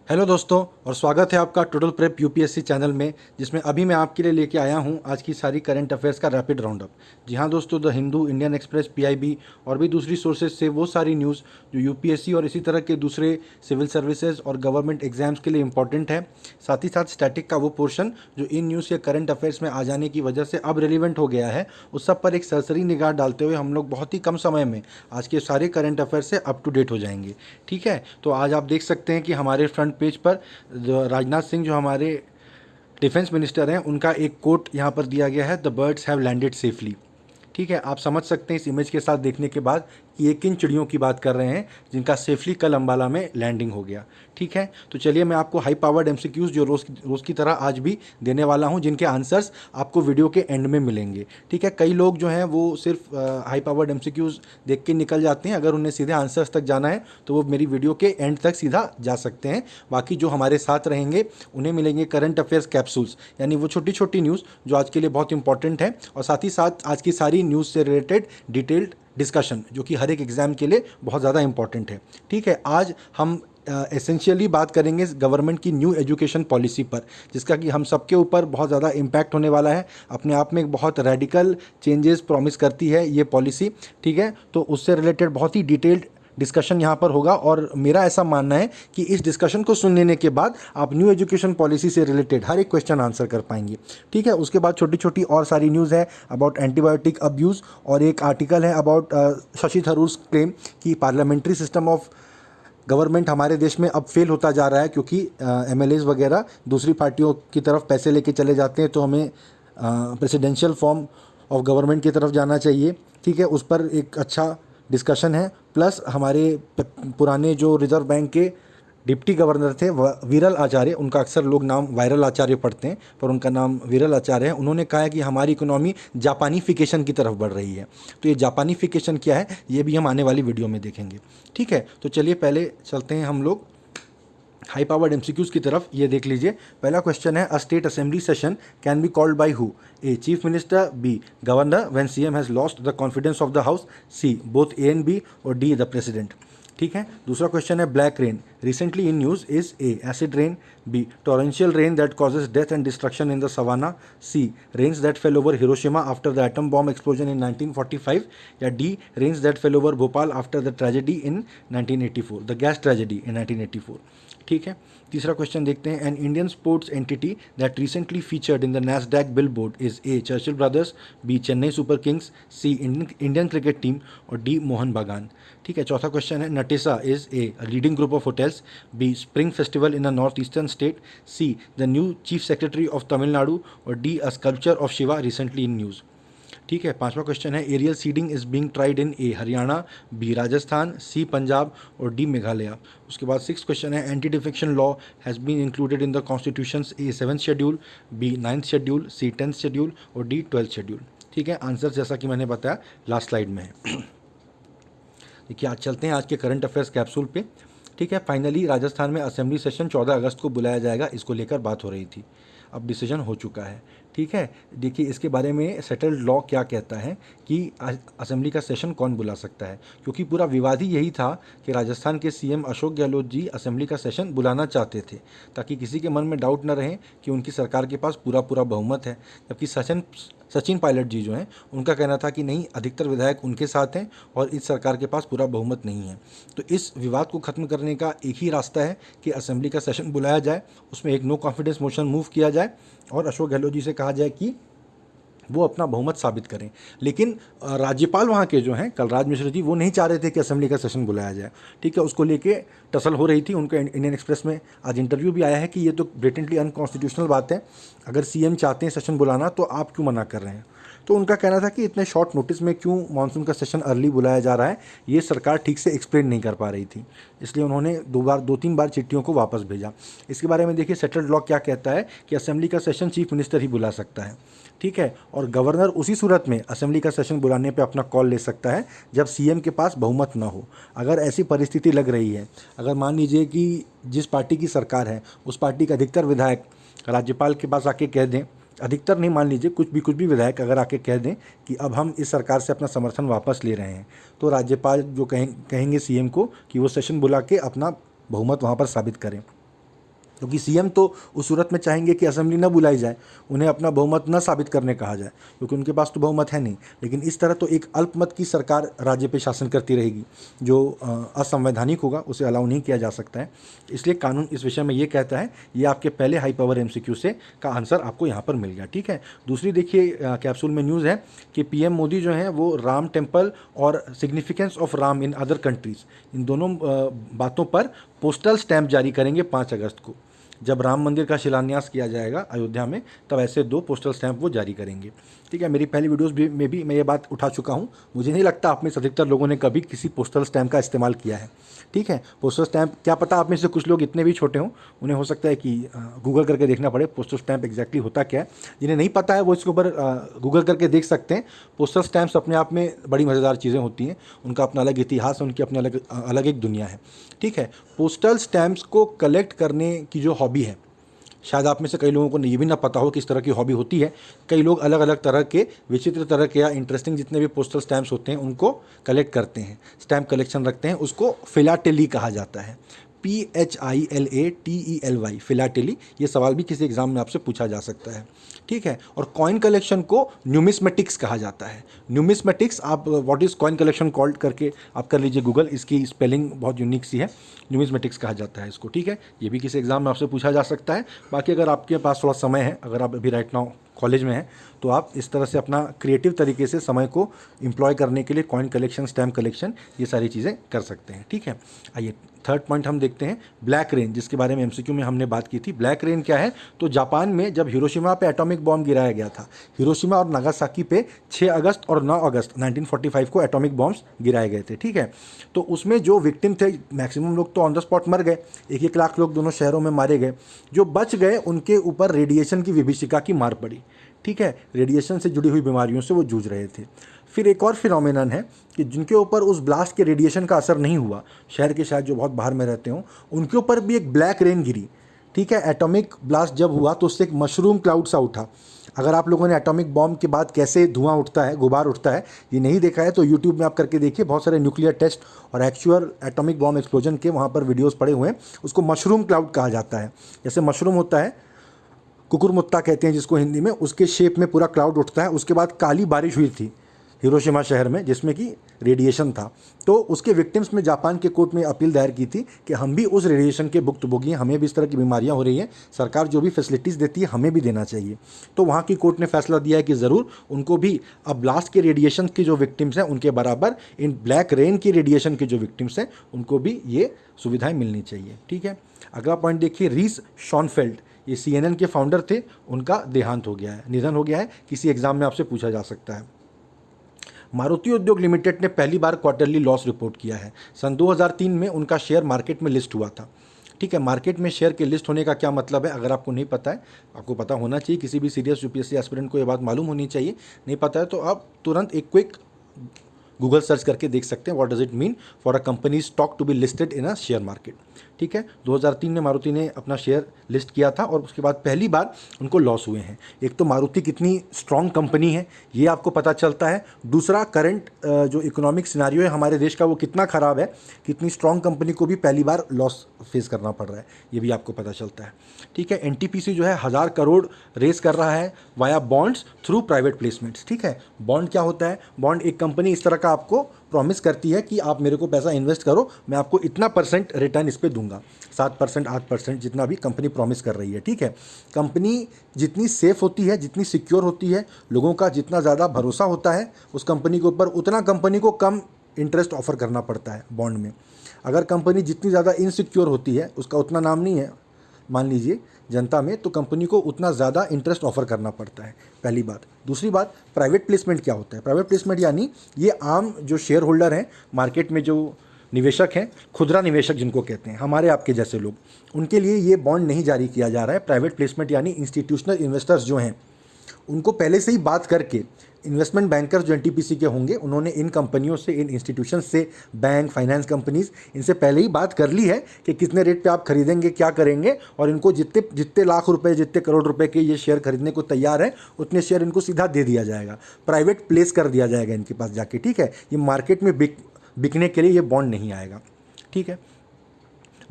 Hello दोस्तों, और स्वागत है आपका टोटल प्रेप यूपीएससी चैनल में, जिसमें अभी मैं आपके लिए लेके आया हूं आज की सारी करंट अफेयर्स का रैपिड राउंड अप। जी हाँ दोस्तों, the Hindu, Indian express, PIB और भी दूसरी सोर्सेज से वो सारी न्यूज़ जो यूपीएससी और इसी तरह के दूसरे सिविल सर्विसेज और गवर्नमेंट एग्जाम्स के लिए इंपॉर्टेंट है। साथ ही साथ स्टैटिक का वो पोर्शन जो इन न्यूज़ या करंट अफेयर्स में आ जाने की वजह से अब रिलीवेंट हो गया है, उस सब पर एक सरसरी निगाह डालते हुए हम लोग बहुत ही कम समय में आज के सारे करंट अफेयर्स से अप टू डेट हो जाएंगे। ठीक है, तो आज आप देख सकते हैं कि हमारे फ्रंट पेज पर जो राजनाथ सिंह जो हमारे डिफेंस मिनिस्टर हैं, उनका एक कोट यहाँ पर दिया गया है, the birds have landed safely. ठीक है, आप समझ सकते हैं इस इमेज के साथ देखने के बाद कि ये किन चिड़ियों की बात कर रहे हैं जिनका सेफली कल अंबाला में लैंडिंग हो गया। ठीक है, तो चलिए मैं आपको हाई पावर्ड एमसीक्यूज़ जो रोज़ की तरह आज भी देने वाला हूं, जिनके आंसर्स आपको वीडियो के एंड में मिलेंगे। ठीक है, कई लोग जो हैं वो सिर्फ हाई पावर्ड एमसीक्यूज़ देख के निकल जाते हैं। अगर उन्हें सीधे आंसर्स तक जाना है तो वो मेरी वीडियो के एंड तक सीधा जा सकते हैं। बाकी जो हमारे साथ रहेंगे उन्हें मिलेंगे करंट अफेयर्स कैप्सूल्स, यानी वो छोटी छोटी न्यूज़ जो आज के लिए बहुत इंपॉर्टेंट है, और साथ ही साथ आज की सारी न्यूज़ से रिलेटेड डिटेल्ड डिस्कशन जो कि हर एक एग्ज़ाम के लिए बहुत ज़्यादा इंपॉर्टेंट है। ठीक है, आज हम एसेंशियली बात करेंगे गवर्नमेंट की न्यू एजुकेशन पॉलिसी पर, जिसका कि हम सबके ऊपर बहुत ज़्यादा इम्पैक्ट होने वाला है। अपने आप में एक बहुत रेडिकल चेंजेस प्रॉमिस करती है ये पॉलिसी। ठीक है, तो उससे रिलेटेड बहुत ही डिटेल्ड डिस्कशन यहाँ पर होगा, और मेरा ऐसा मानना है कि इस डिस्कशन को सुन लेने के बाद आप न्यू एजुकेशन पॉलिसी से रिलेटेड हर एक क्वेश्चन आंसर कर पाएंगे। ठीक है, उसके बाद छोटी छोटी और सारी न्यूज़ है अबाउट एंटीबायोटिक अब्यूज़, और एक आर्टिकल है अबाउट शशि थरूर्स क्लेम कि पार्लियामेंट्री सिस्टम ऑफ गवर्नमेंट हमारे देश में अब फेल होता जा रहा है, क्योंकि एमएलएज वगैरह दूसरी पार्टियों की तरफ पैसे लेके चले जाते हैं, तो हमें प्रेसिडेंशियल फॉर्म ऑफ गवर्नमेंट की तरफ जाना चाहिए। ठीक है, उस पर एक अच्छा डिस्कशन है। प्लस हमारे पुराने जो रिजर्व बैंक के डिप्टी गवर्नर थे विरल आचार्य, उनका अक्सर लोग नाम वायरल आचार्य पढ़ते हैं पर उनका नाम विरल आचार्य है, उन्होंने कहा है कि हमारी इकोनॉमी जापानीफिकेशन की तरफ बढ़ रही है। तो ये जापानीफिकेशन क्या है ये भी हम आने वाली वीडियो में देखेंगे। ठीक है, तो चलिए पहले चलते हैं हम लोग हाई पावर्ड एमसीक्यूज़ की तरफ। ये देख लीजिए, पहला क्वेश्चन है, a state assembly session can be called by who? A chief minister, B governor when CM has lost the confidence of the house, C both A and B, और D the president. ठीक है, दूसरा question है, black rain recently in news is A acid rain, B torrential rain that causes death and destruction in the savanna, C rains that fell over Hiroshima after the atom bomb explosion in 1945, या D rains that fell over Bhopal after the tragedy in 1984, the gas tragedy in 1984। ठीक है, तीसरा question देखते हैं, an Indian sports entity that recently featured in the NASDAQ billboard is A Churchill Brothers, B Chennai Super Kings, C Indian cricket team, और D Mohun Bagan. ठीक है, चौथा question है, Natesa is a leading group of hotels, B spring festival in a north eastern state, C the new chief secretary of Tamil Nadu, और D a sculpture of Shiva recently in news. ठीक है, पांचवा question है, aerial seeding is being tried in A Haryana, B Rajasthan, C Punjab, और D Meghalaya. उसके बाद six question है, anti defection law has been included in the constitutions, A 7th schedule, B 9th schedule, C 10th schedule, और D 12th schedule. ठीक है, answer जैसा कि मैंने बताया लास्ट स्लाइड में है। देखिए, आज चलते हैं आज के करंट अफेयर्स कैप्सूल पे। ठीक है, फाइनली राजस्थान में असेंबली सेशन 14 अगस्त को बुलाया जाएगा, इसको लेकर बात हो रही थी, अब डिसीजन हो चुका है। ठीक है, देखिए इसके बारे में सेटल्ड लॉ क्या कहता है कि असेंबली का सेशन कौन बुला सकता है, क्योंकि पूरा विवाद ही यही था कि राजस्थान के सीएम अशोक गहलोत जी असेंबली का सेशन बुलाना चाहते थे, ताकि किसी के मन में डाउट न रहे कि उनकी सरकार के पास पूरा पूरा बहुमत है। जबकि सचिन पायलट जी जो हैं, उनका कहना था कि नहीं, अधिकतर विधायक उनके साथ हैं और इस सरकार के पास पूरा बहुमत नहीं है। तो इस विवाद को खत्म करने का एक ही रास्ता है कि असेंबली का सेशन बुलाया जाए, उसमें एक नो कॉन्फिडेंस मोशन मूव किया जाए और अशोक गहलोत जी से कहा जाए कि वो अपना बहुमत साबित करें। लेकिन राज्यपाल वहाँ के जो हैं कलराज मिश्र जी, वो नहीं चाह रहे थे कि असेंबली का सेशन बुलाया जाए। ठीक है, उसको लेके टसल हो रही थी। उनका इंडियन एक्सप्रेस में आज इंटरव्यू भी आया है कि ये तो ब्लेटेंटली अनकॉन्स्टिट्यूशनल बात है, अगर सीएम चाहते हैं सेशन बुलाना तो आप क्यों मना कर रहे हैं। तो उनका कहना था कि इतने शॉर्ट नोटिस में क्यों मानसून का सेशन अर्ली बुलाया जा रहा है, ये सरकार ठीक से एक्सप्लेन नहीं कर पा रही थी, इसलिए उन्होंने दो तीन बार चिट्ठियों को वापस भेजा। इसके बारे में देखिए, सेटल्ड लॉ क्या कहता है कि असेंबली का सेशन चीफ मिनिस्टर ही बुला सकता है। ठीक है, और गवर्नर उसी सूरत में असेंबली का सेशन बुलाने पे अपना कॉल ले सकता है जब सीएम के पास बहुमत ना हो। अगर ऐसी परिस्थिति लग रही है, अगर मान लीजिए कि जिस पार्टी की सरकार है उस पार्टी के अधिकतर विधायक राज्यपाल के पास आके कह दें, अधिकतर नहीं, मान लीजिए कुछ भी विधायक अगर आके कह दें कि अब हम इस सरकार से अपना समर्थन वापस ले रहे हैं, तो राज्यपाल जो कहेंगे सीएम को कि वो सेशन बुला के अपना बहुमत वहाँ पर साबित करें। क्योंकि सीएम तो उस सूरत में चाहेंगे कि असेंबली न बुलाई जाए, उन्हें अपना बहुमत न साबित करने कहा जाए, क्योंकि उनके पास तो बहुमत है नहीं। लेकिन इस तरह तो एक अल्पमत की सरकार राज्य पे शासन करती रहेगी, जो असंवैधानिक होगा, उसे अलाउ नहीं किया जा सकता है। इसलिए कानून इस विषय में ये कहता है। ये आपके पहले हाई पावर एमसीक्यू से का आंसर आपको यहाँ पर मिल गया। ठीक है, दूसरी देखिए कैप्सूल में न्यूज़ है कि पीएम मोदी जो हैं वो राम टेम्पल और significance of Ram in other countries, इन दोनों बातों पर पोस्टल स्टैंप जारी करेंगे 5 अगस्त को। जब राम मंदिर का शिलान्यास किया जाएगा अयोध्या में, तब ऐसे 2 पोस्टल स्टैंप वो जारी करेंगे। ठीक है, मेरी पहली वीडियोस में भी मैं ये बात उठा चुका हूँ। मुझे नहीं लगता आप में से अधिकतर लोगों ने कभी किसी पोस्टल स्टैंप का इस्तेमाल किया है। ठीक है, पोस्टल स्टैंप, क्या पता आप में से कुछ लोग इतने भी छोटे हों, उन्हें हो सकता है कि गूगल करके देखना पड़े पोस्टल स्टैंप एग्जैक्टली होता क्या है। जिन्हें नहीं पता है वो इसके ऊपर गूगल करके देख सकते हैं। पोस्टल स्टैंप्स अपने आप में बड़ी मज़ेदार चीज़ें होती हैं, उनका अपना अलग इतिहास है, उनकी अपनी अलग एक दुनिया है। ठीक है, पोस्टल स्टैंप्स को कलेक्ट करने की जो हॉबी है, शायद आप में से कई लोगों को ये भी ना पता हो कि इस तरह की हॉबी होती है। कई लोग अलग अलग तरह के, विचित्र तरह के या इंटरेस्टिंग जितने भी पोस्टल स्टैम्प्स होते हैं उनको कलेक्ट करते हैं, स्टैम्प कलेक्शन रखते हैं। उसको फिलाटेली कहा जाता है, PHILATELY, फिलाटेली। ये सवाल भी किसी एग्जाम में आपसे पूछा जा सकता है। ठीक है, और कॉइन कलेक्शन को न्यूमिस्मेटिक्स कहा जाता है। न्यूमिस्मेटिक्स, आप what is coin collection called करके आप कर लीजिए गूगल, इसकी स्पेलिंग बहुत यूनिक सी है, न्यूमिस्मेटिक्स कहा जाता है इसको। ठीक है, ये भी किसी एग्जाम में आपसे पूछा जा सकता है। बाकी अगर आपके पास थोड़ा समय है, अगर आप अभी राइट नाउ कॉलेज में हैं, तो आप इस तरह से अपना क्रिएटिव तरीके से समय को एम्प्लॉय करने के लिए कॉइन कलेक्शन, स्टैम्प कलेक्शन, ये सारी चीज़ें कर सकते हैं। ठीक है, आइए थर्ड पॉइंट हम देखते हैं, ब्लैक रेन, जिसके बारे में एमसीक्यू में हमने बात की थी। ब्लैक रेन क्या है? तो जापान में जब हिरोशिमा पे एटॉमिक बॉम्ब गिराया गया था, हिरोशिमा और नागासाकी पे 6 अगस्त और 9 अगस्त 1945 को एटॉमिक बॉम्ब्स गिराए गए थे। ठीक है, तो उसमें जो विक्टिम थे, मैक्सिमम लोग तो ऑन द स्पॉट मर गए, 1-1 लाख लोग दोनों शहरों में मारे गए। जो बच गए उनके ऊपर रेडिएशन की विभीषिका की मार पड़ी। ठीक है, रेडिएशन से जुड़ी हुई बीमारियों से वो जूझ रहे थे। फिर एक और फिनोमेनन है कि जिनके ऊपर उस ब्लास्ट के रेडिएशन का असर नहीं हुआ, शहर के शायद जो बहुत बाहर में रहते हों, उनके ऊपर भी एक ब्लैक रेन गिरी। ठीक है, एटॉमिक ब्लास्ट जब हुआ तो उससे एक मशरूम क्लाउड सा उठा। अगर आप लोगों ने एटॉमिक बॉम्ब के बाद कैसे धुआं उठता है, गुबार उठता है, ये नहीं देखा है तो यूट्यूब में आप करके देखिए, बहुत सारे न्यूक्लियर टेस्ट और एक्चुअल एटॉमिक बॉम्ब एक्सप्लोजन के वहाँ पर वीडियोस पड़े हुए हैं। उसको मशरूम क्लाउड कहा जाता है। जैसे मशरूम होता है, कुकुरमुत्ता कहते हैं जिसको हिंदी में, उसके शेप में पूरा क्लाउड उठता है। उसके बाद काली बारिश हुई थी हिरोशिमा शहर में, जिसमें कि रेडिएशन था। तो उसके विक्टिम्स में जापान के कोर्ट में अपील दायर की थी कि हम भी उस रेडिएशन के भुक्तभोगी हैं, हमें भी इस तरह की बीमारियां हो रही हैं, सरकार जो भी फैसिलिटीज़ देती है हमें भी देना चाहिए। तो वहाँ की कोर्ट ने फैसला दिया है कि ज़रूर उनको भी अब ब्लास्ट के रेडिएशन की जो विक्टिम्स हैं उनके बराबर इन ब्लैक रेन की रेडिएशन के जो विक्टिम्स हैं उनको भी ये सुविधाएँ मिलनी चाहिए। ठीक है, अगला पॉइंट देखिए, रीस शॉनफेल्ड, ये CNN के फाउंडर थे, उनका देहांत हो गया है, निधन हो गया है। किसी एग्जाम में आपसे पूछा जा सकता है। मारुति उद्योग लिमिटेड ने पहली बार क्वार्टरली लॉस रिपोर्ट किया है। सन 2003 में उनका शेयर मार्केट में लिस्ट हुआ था। ठीक है, मार्केट में शेयर के लिस्ट होने का क्या मतलब है? अगर आपको नहीं पता है, आपको पता होना चाहिए, किसी भी सीरियस यूपीएससी एस्पिरेंट को ये बात मालूम होनी चाहिए। नहीं पता है तो आप तुरंत एक क्विक गूगल सर्च करके देख सकते हैं, what does it mean for a company stock to be listed in a share market. ठीक है, 2003 में मारुति ने अपना शेयर लिस्ट किया था और उसके बाद पहली बार उनको लॉस हुए हैं। एक तो मारुति कितनी स्ट्रॉन्ग कंपनी है ये आपको पता चलता है। दूसरा, करंट जो इकोनॉमिक सिनारियो है हमारे देश का वो कितना ख़राब है, कितनी स्ट्रॉन्ग कंपनी को भी पहली बार लॉस फेस करना पड़ रहा है, ये भी आपको पता चलता है। ठीक है, NTPC जो है 1000 करोड़ रेस कर रहा है via bonds through private placements. ठीक है, बॉन्ड क्या होता है? बॉन्ड एक कंपनी इस तरह का आपको प्रॉमिस करती है कि आप मेरे को पैसा इन्वेस्ट करो, मैं आपको इतना % रिटर्न इस पे दूंगा, 7%, 8%, जितना भी कंपनी प्रॉमिस कर रही है। ठीक है, कंपनी जितनी सेफ होती है, जितनी सिक्योर होती है, लोगों का जितना ज़्यादा भरोसा होता है उस कंपनी के ऊपर, उतना कंपनी को कम इंटरेस्ट ऑफर करना पड़ता है बॉन्ड में। अगर कंपनी जितनी ज़्यादा इनसिक्योर होती है, उसका उतना नाम नहीं है मान लीजिए जनता में, तो कंपनी को उतना ज़्यादा इंटरेस्ट ऑफर करना पड़ता है, पहली बात। दूसरी बात, प्राइवेट प्लेसमेंट क्या होता है? प्राइवेट प्लेसमेंट यानी ये आम जो शेयर होल्डर हैं, मार्केट में जो निवेशक हैं, खुदरा निवेशक जिनको कहते हैं, हमारे आपके जैसे लोग, उनके लिए ये बॉन्ड नहीं जारी किया जा रहा है। प्राइवेट प्लेसमेंट यानी इंस्टीट्यूशनल इन्वेस्टर्स जो हैं उनको पहले से ही बात करके, इन्वेस्टमेंट बैंकर्स जो NTPC के होंगे, उन्होंने इन कंपनियों से, इन इंस्टीट्यूशन से, बैंक, फाइनेंस कंपनीज, इनसे पहले ही बात कर ली है कि कितने रेट पे आप खरीदेंगे, क्या करेंगे, और इनको जितने लाख रुपए, जितने करोड़ रुपए के ये शेयर खरीदने को तैयार है, उतने शेयर इनको सीधा दे दिया जाएगा, प्राइवेट प्लेस कर दिया जाएगा इनके पास जाके। ठीक है, ये मार्केट में बिकने के लिए ये बॉन्ड नहीं आएगा। ठीक है,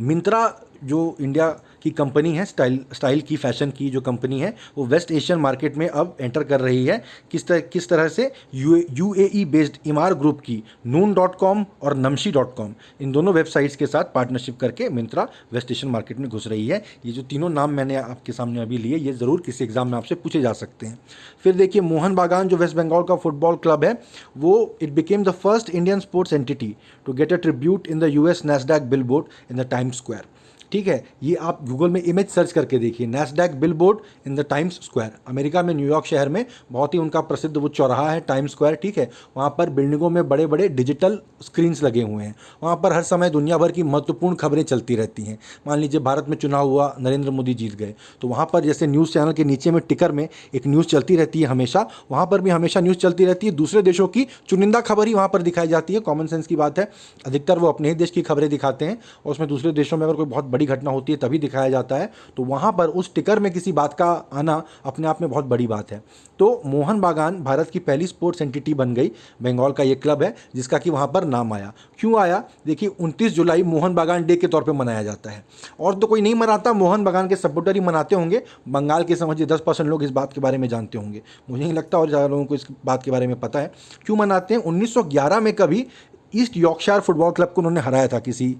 मिंत्रा जो इंडिया की कंपनी है, स्टाइल की, फैशन की जो कंपनी है वो वेस्ट एशियन मार्केट में अब एंटर कर रही है। किस तरह से यूएई बेस्ड इमार ग्रुप की noon.com और namshi.com इन दोनों वेबसाइट्स के साथ पार्टनरशिप करके मिंत्रा वेस्ट एशियन मार्केट में घुस रही है। ये जो तीनों नाम मैंने आपके सामने अभी लिए, ये ज़रूर किसी एग्जाम में आपसे पूछे जा सकते हैं। फिर देखिए मोहन बागान जो वेस्ट बंगाल का फुटबॉल क्लब है, वो it became the first Indian sports entity to get a tribute in the US NASDAQ billboard in the Times Square. ठीक है, ये आप गूगल में इमेज सर्च करके देखिए, Nasdaq billboard in the Times square. America में न्यूयॉर्क शहर में बहुत ही उनका प्रसिद्ध वो चौराहा है टाइम्स स्क्वायर। ठीक है, वहाँ पर बिल्डिंगों में बड़े बड़े डिजिटल स्क्रीन्स लगे हुए हैं। वहाँ पर हर समय दुनिया भर की महत्वपूर्ण खबरें चलती रहती हैं। मान लीजिए भारत में चुनाव हुआ, नरेंद्र मोदी जीत गए, तो वहाँ पर जैसे न्यूज़ चैनल के नीचे में टिकर में एक न्यूज़ चलती रहती है हमेशा, वहाँ पर भी हमेशा न्यूज़ चलती रहती है। दूसरे देशों की चुनिंदा खबर ही वहाँ पर दिखाई जाती है। कॉमन सेंस की बात है, अधिकतर वो अपने ही देश की खबरें दिखाते हैं और उसमें दूसरे देशों में अगर कोई बहुत बड़ी घटना होती है तभी दिखाया जाता है। तो वहाँ पर उस टिकर में किसी बात का आना अपने आप में बहुत बड़ी बात है। तो मोहन बागान भारत की पहली स्पोर्ट्स एंटिटी बन गई। बंगाल का ये क्लब है जिसका कि वहाँ पर नाम आया। क्यों आया? देखिए 29 जुलाई मोहन बागान डे के तौर पे मनाया जाता है, और तो कोई नहीं मनाता, मोहन बागान के सपोर्टर ही मनाते होंगे। बंगाल के समझिए 10% लोग इस बात के बारे में जानते होंगे, मुझे नहीं लगता और ज़्यादा लोगों को इस बात के बारे में पता है। क्यों मनाते हैं? 1911 में कभी ईस्ट यॉर्कशायर फुटबॉल क्लब को उन्होंने हराया था किसी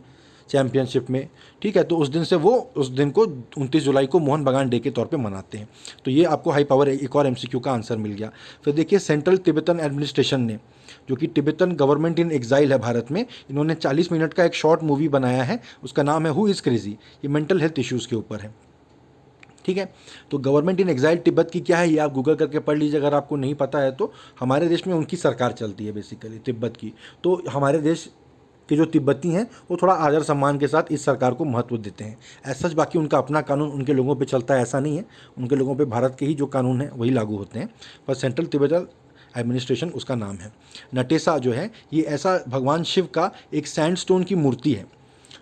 चैंपियनशिप में। ठीक है, तो उस दिन को 29 जुलाई को मोहन बागान डे के तौर पे मनाते हैं। तो ये आपको हाई पावर एक और एमसीक्यू का आंसर मिल गया। फिर देखिए सेंट्रल तिब्बतन एडमिनिस्ट्रेशन ने, जो कि तिब्बतन गवर्नमेंट इन एग्जाइल है भारत में, इन्होंने 40 मिनट का एक शॉर्ट मूवी बनाया है, उसका नाम है हु इज़ क्रेजी। ये मेंटल हेल्थ इश्यूज़ के ऊपर है। ठीक है, तो गवर्नमेंट इन एग्जाइल तिब्बत की क्या है ये आप गूगल करके पढ़ लीजिए अगर आपको नहीं पता है तो। हमारे देश में उनकी सरकार चलती है बेसिकली तिब्बत की। तो हमारे देश के जो तिब्बती हैं वो थोड़ा आदर सम्मान के साथ इस सरकार को महत्व देते हैं। ऐसा सच बाकी उनका अपना कानून उनके लोगों पे चलता है ऐसा नहीं है, उनके लोगों पे भारत के ही जो कानून है वही लागू होते हैं। पर सेंट्रल तिब्बतन एडमिनिस्ट्रेशन उसका नाम है। नटेसा जो है ये ऐसा भगवान शिव का एक सैंडस्टोन की मूर्ति है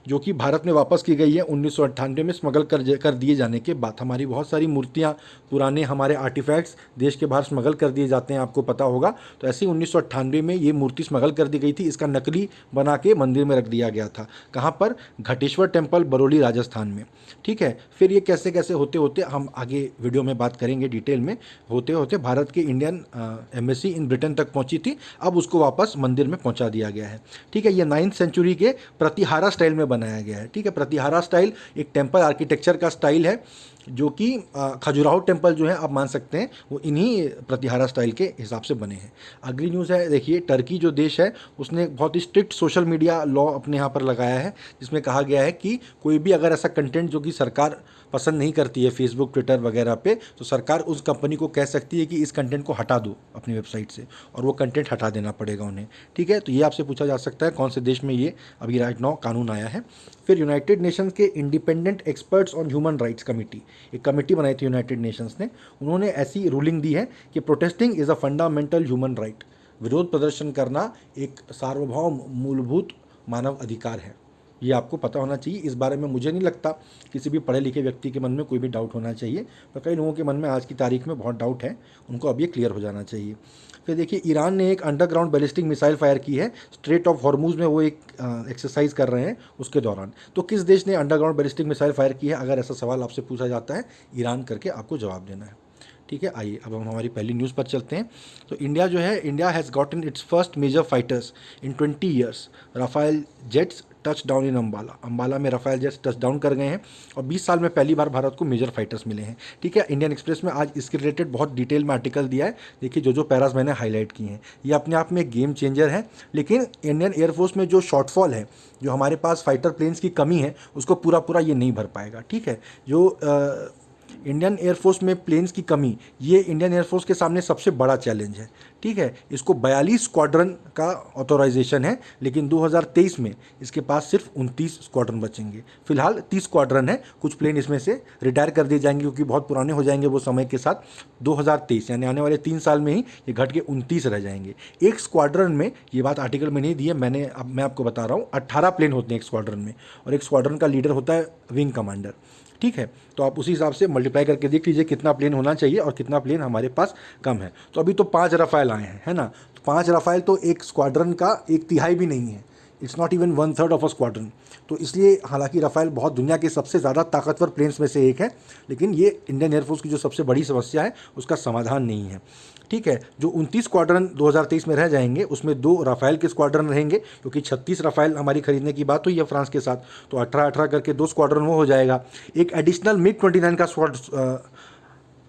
जो कि भारत में वापस की गई है 1998 में स्मगल कर दिए जाने के बाद। हमारी बहुत सारी मूर्तियाँ, पुराने हमारे आर्टिफैक्ट्स देश के बाहर स्मगल कर दिए जाते हैं, आपको पता होगा। तो ऐसे ही 1998 में ये मूर्ति स्मगल कर दी गई थी, इसका नकली बना के मंदिर में रख दिया गया था। कहाँ पर? घटेश्वर टेम्पल, बरौली, राजस्थान में। ठीक है, फिर ये कैसे कैसे होते होते हम आगे वीडियो में बात करेंगे डिटेल में। होते होते भारत के इंडियन एम्बेसी इन ब्रिटेन तक पहुंची थी, अब उसको वापस मंदिर में पहुंचा दिया गया है। ठीक है, ये 9th सेंचुरी के प्रतिहारा स्टाइल में बनाया गया है। ठीक है, प्रतिहारा स्टाइल एक टेम्पल आर्किटेक्चर का स्टाइल है जो कि खजुराहो टेम्पल जो है आप मान सकते हैं वो इन्हीं प्रतिहारा स्टाइल के हिसाब से बने हैं। अगली न्यूज़ है, देखिए टर्की जो देश है उसने बहुत ही स्ट्रिक्ट सोशल मीडिया लॉ अपने यहाँ पर लगाया है, जिसमें कहा गया है कि कोई भी अगर ऐसा कंटेंट जो कि सरकार पसंद नहीं करती है फेसबुक, ट्विटर वगैरह पे, तो सरकार उस कंपनी को कह सकती है कि इस कंटेंट को हटा दो अपनी वेबसाइट से, और वो कंटेंट हटा देना पड़ेगा उन्हें। ठीक है, तो ये आपसे पूछा जा सकता है कौन से देश में ये अभी राइट नाउ कानून आया है। फिर यूनाइटेड नेशंस के independent experts on human rights committee, एक कमेटी बनाई थी यूनाइटेड नेशंस ने, उन्होंने ऐसी रूलिंग दी है कि protesting is a fundamental human right, विरोध प्रदर्शन करना एक सार्वभौम मूलभूत मानव अधिकार है। ये आपको पता होना चाहिए। इस बारे में मुझे नहीं लगता किसी भी पढ़े लिखे व्यक्ति के मन में कोई भी डाउट होना चाहिए, पर कई लोगों के मन में आज की तारीख में बहुत डाउट है, उनको अब ये क्लियर हो जाना चाहिए। फिर देखिए ईरान ने एक अंडरग्राउंड बैलिस्टिक मिसाइल फायर की है स्ट्रेट ऑफ हॉर्मूज में, वो एक एक्सरसाइज कर रहे हैं उसके दौरान। तो किस देश ने अंडरग्राउंड बैलिस्टिक मिसाइल फायर की है, अगर ऐसा सवाल आपसे पूछा जाता है, ईरान करके आपको जवाब देना है। ठीक है, आइए अब हम हमारी पहली न्यूज़ पर चलते हैं। तो इंडिया जो है, India has gotten its first major fighters in 20 years. Rafale jets touch down in Ambala में राफेल जेट्स टच डाउन कर गए हैं और 20 साल में पहली बार भारत को मेजर फाइटर्स मिले हैं। ठीक है, इंडियन एक्सप्रेस में आज इसके रिलेटेड बहुत डिटेल में आर्टिकल दिया है। देखिए जो पैराज मैंने हाईलाइट किए हैं, ये अपने आप में एक गेम चेंजर है। लेकिन इंडियन एयरफोर्स में जो शॉर्टफॉल है, जो हमारे पास फाइटर प्लेन्स की कमी है, उसको पूरा ये नहीं भर पाएगा। ठीक है, जो इंडियन एयरफोर्स में प्लेन्स की कमी, ये इंडियन एयरफोर्स के सामने सबसे बड़ा चैलेंज है। ठीक है, इसको 42 स्क्वाड्रन का ऑथोराइजेशन है, लेकिन 2023 में इसके पास सिर्फ 29 स्क्वाड्रन बचेंगे। फिलहाल 30 स्क्वाड्रन है, कुछ प्लेन इसमें से रिटायर कर दिए जाएंगे क्योंकि बहुत पुराने हो जाएंगे वो समय के साथ। 2023 यानी आने वाले 3 साल में ही ये घट के 29 रह जाएंगे। एक स्क्वाड्रन में, ये बात आर्टिकल में नहीं दी है, मैं आपको बता रहा हूँ, 18 प्लेन होते हैं एक स्क्वाड्रन में, और एक स्क्वाड्रन का लीडर होता है विंग कमांडर। ठीक है, तो आप उसी हिसाब से मल्टीप्लाई करके देख लीजिए कितना प्लेन होना चाहिए और कितना प्लेन हमारे पास कम है। तो अभी तो 5 राफेल आए हैं, है ना। तो 5 राफेल तो एक स्क्वाड्रन का 1/3 भी नहीं है। It's not even 1/3 of a squadron. तो इसलिए हालांकि राफेल बहुत दुनिया के सबसे ज़्यादा ताकतवर प्लेन्स में से एक है, लेकिन ये इंडियन एयरफोर्स की जो सबसे बड़ी समस्या है उसका समाधान नहीं है। ठीक है, जो 29 स्क्वाड्रन 2023 में रह जाएंगे उसमें 2 राफेल के स्क्वाड्रन रहेंगे, क्योंकि 36 राफेल हमारी खरीदने की बात हुई है फ्रांस के साथ, तो 18-18 करके 2 स्क्वाड्रन वो हो जाएगा। एक एडिशनल मिग 29 का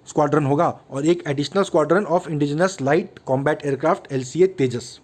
स्क्वाड्रन होगा और एक additional squadron of indigenous light combat aircraft LCA तेजस।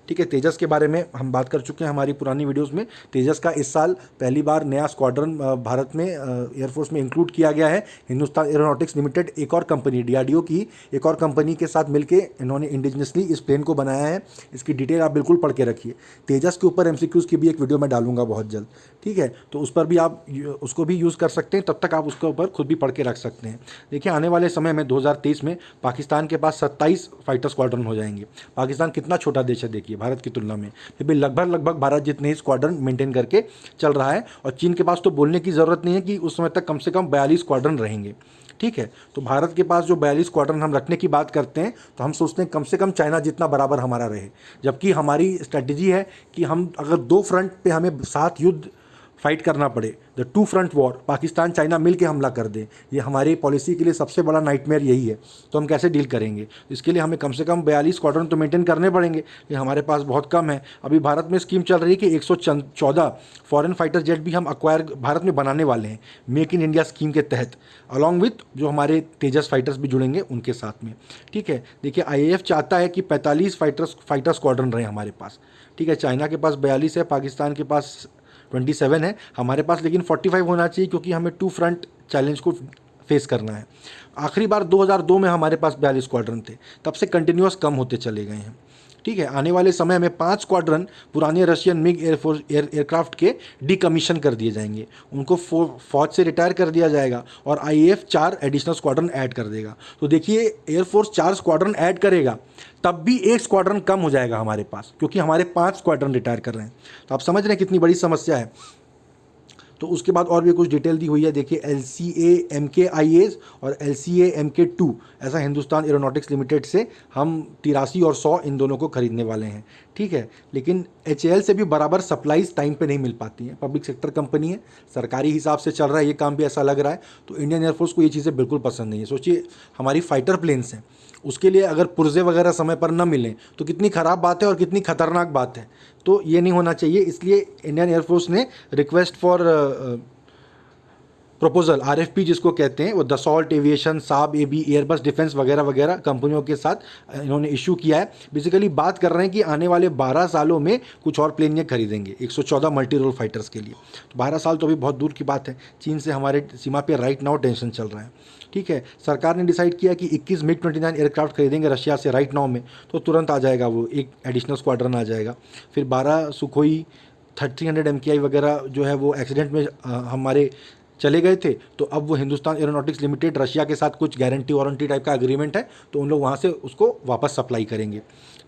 ठीक है, तेजस के बारे में हम बात कर चुके हैं हमारी पुरानी वीडियोस में। तेजस का इस साल पहली बार नया स्क्वाड्रन भारत में एयरफोर्स में इंक्लूड किया गया है। हिंदुस्तान एरोनॉटिक्स लिमिटेड एक और कंपनी DRDO की एक और कंपनी के साथ मिलके इन्होंने इंडिजिनसली इस प्लेन को बनाया है। इसकी डिटेल आप बिल्कुल पढ़ के रखिए। तेजस के ऊपर MCQs की भी एक वीडियो मैं डालूंगा बहुत जल्द। ठीक है, तो उस पर भी आप उसको भी यूज़ कर सकते हैं, तब तक आप उसके ऊपर खुद भी पढ़ के रख सकते हैं। देखिए, आने वाले समय में 2023 में पाकिस्तान के पास 27 फाइटर स्क्वाड्रन हो जाएंगे। पाकिस्तान कितना छोटा देश है देखिए भारत की तुलना में, फिर भी लगभग भारत जितने ही स्क्वाड्रन मेंटेन करके चल रहा है। और चीन के पास तो बोलने की ज़रूरत नहीं है कि उस समय तक कम से कम 42 स्क्वाड्रन रहेंगे। ठीक है, तो भारत के पास जो 42 स्क्वाड्रन हम रखने की बात करते हैं तो हम सोचते हैं कम से कम चाइना जितना बराबर हमारा रहे, जबकि हमारी स्ट्रेटजी है कि हम अगर 2 फ्रंट पे हमें साथ युद्ध फाइट करना पड़े, the 2 front war, Pakistan China मिल के हमला कर दे, ये हमारी पॉलिसी के लिए सबसे बड़ा नाइटमेयर यही है। तो हम कैसे डील करेंगे? इसके लिए हमें कम से कम 42 स्क्वाड्रन तो मेंटेन करने पड़ेंगे, ये हमारे पास बहुत कम है। अभी भारत में स्कीम चल रही है कि 114 फॉरेन फाइटर जेट भी हम अक्वायर भारत में बनाने वाले हैं मेक इन इंडिया स्कीम के तहत, अलॉन्ग विथ जो हमारे तेजस फाइटर्स भी जुड़ेंगे उनके साथ में। ठीक है, देखिए IAF चाहता है कि 45 फाइटर स्क्वाड्रन रहे हमारे पास। ठीक है, चाइना के पास 42 है, पाकिस्तान के पास 27 है, हमारे पास लेकिन 45 होना चाहिए, क्योंकि हमें 2 फ्रंट चैलेंज को फेस करना है। आखिरी बार 2002 में हमारे पास 42 स्क्वाड्रन थे, तब से कंटिन्यूस कम होते चले गए हैं। ठीक है, आने वाले समय में 5 स्क्वाड्रन पुराने रशियन मिग एयरक्राफ्ट के डीकमीशन कर दिए जाएंगे, उनको फौज से रिटायर कर दिया जाएगा और IAF 4 एडिशनल स्क्वाड्रन ऐड कर देगा। तो देखिए, एयरफोर्स 4 स्क्वाड्रन ऐड करेगा तब भी 1 स्क्वाड्रन कम हो जाएगा हमारे पास, क्योंकि हमारे 5 स्क्वाड्रन रिटायर कर रहे हैं। तो आप समझ रहे हैं कितनी बड़ी समस्या है। तो उसके बाद और भी कुछ डिटेल दी हुई है, देखिए LCA MK-IAs और LCA MK-2, ऐसा हिंदुस्तान एरोनॉटिक्स लिमिटेड से हम 83 और 100 इन दोनों को खरीदने वाले हैं। ठीक है, लेकिन HAL से भी बराबर सप्लाईज टाइम पे नहीं मिल पाती हैं। पब्लिक सेक्टर कंपनी है, सरकारी हिसाब से चल रहा है ये काम भी, ऐसा लग रहा है। तो इंडियन एयरफोर्स को ये चीज़ें बिल्कुल पसंद नहीं है। सोचिए, हमारी फाइटर प्लेन्स हैं, उसके लिए अगर पुर्जे वगैरह समय पर न मिलें तो कितनी ख़राब बात है और कितनी खतरनाक बात है। तो ये नहीं होना चाहिए, इसलिए इंडियन एयरफोर्स ने रिक्वेस्ट फॉर प्रपोजल RFP जिसको कहते हैं, वो दसॉल्ट एविएशन, साब AB, एयरबस डिफेंस वगैरह वगैरह कंपनियों के साथ इन्होंने इशू किया है। बेसिकली बात कर रहे हैं कि आने वाले 12 सालों में कुछ और प्लेन ये खरीदेंगे 114 मल्टी रोल फाइटर्स के लिए। तो 12 साल तो अभी बहुत दूर की बात है, चीन से हमारे सीमा पे राइट नाउ टेंशन चल रहा है। ठीक है, सरकार ने डिसाइड किया कि 21 मिग 29 एयरक्राफ्ट खरीदेंगे रशिया से राइट नाउ में, तो तुरंत आ जाएगा वो, एक एडिशनल स्क्वाड्रन आ जाएगा। फिर 12 सुखोई 300 MKI वगैरह जो है वो एक्सीडेंट में हमारे चले गए थे, तो अब वो हिंदुस्तान एरोनॉटिक्स लिमिटेड रशिया के साथ कुछ गारंटी वारंटी टाइप का एग्रीमेंट है, तो उन लोग वहाँ से उसको वापस सप्लाई करेंगे।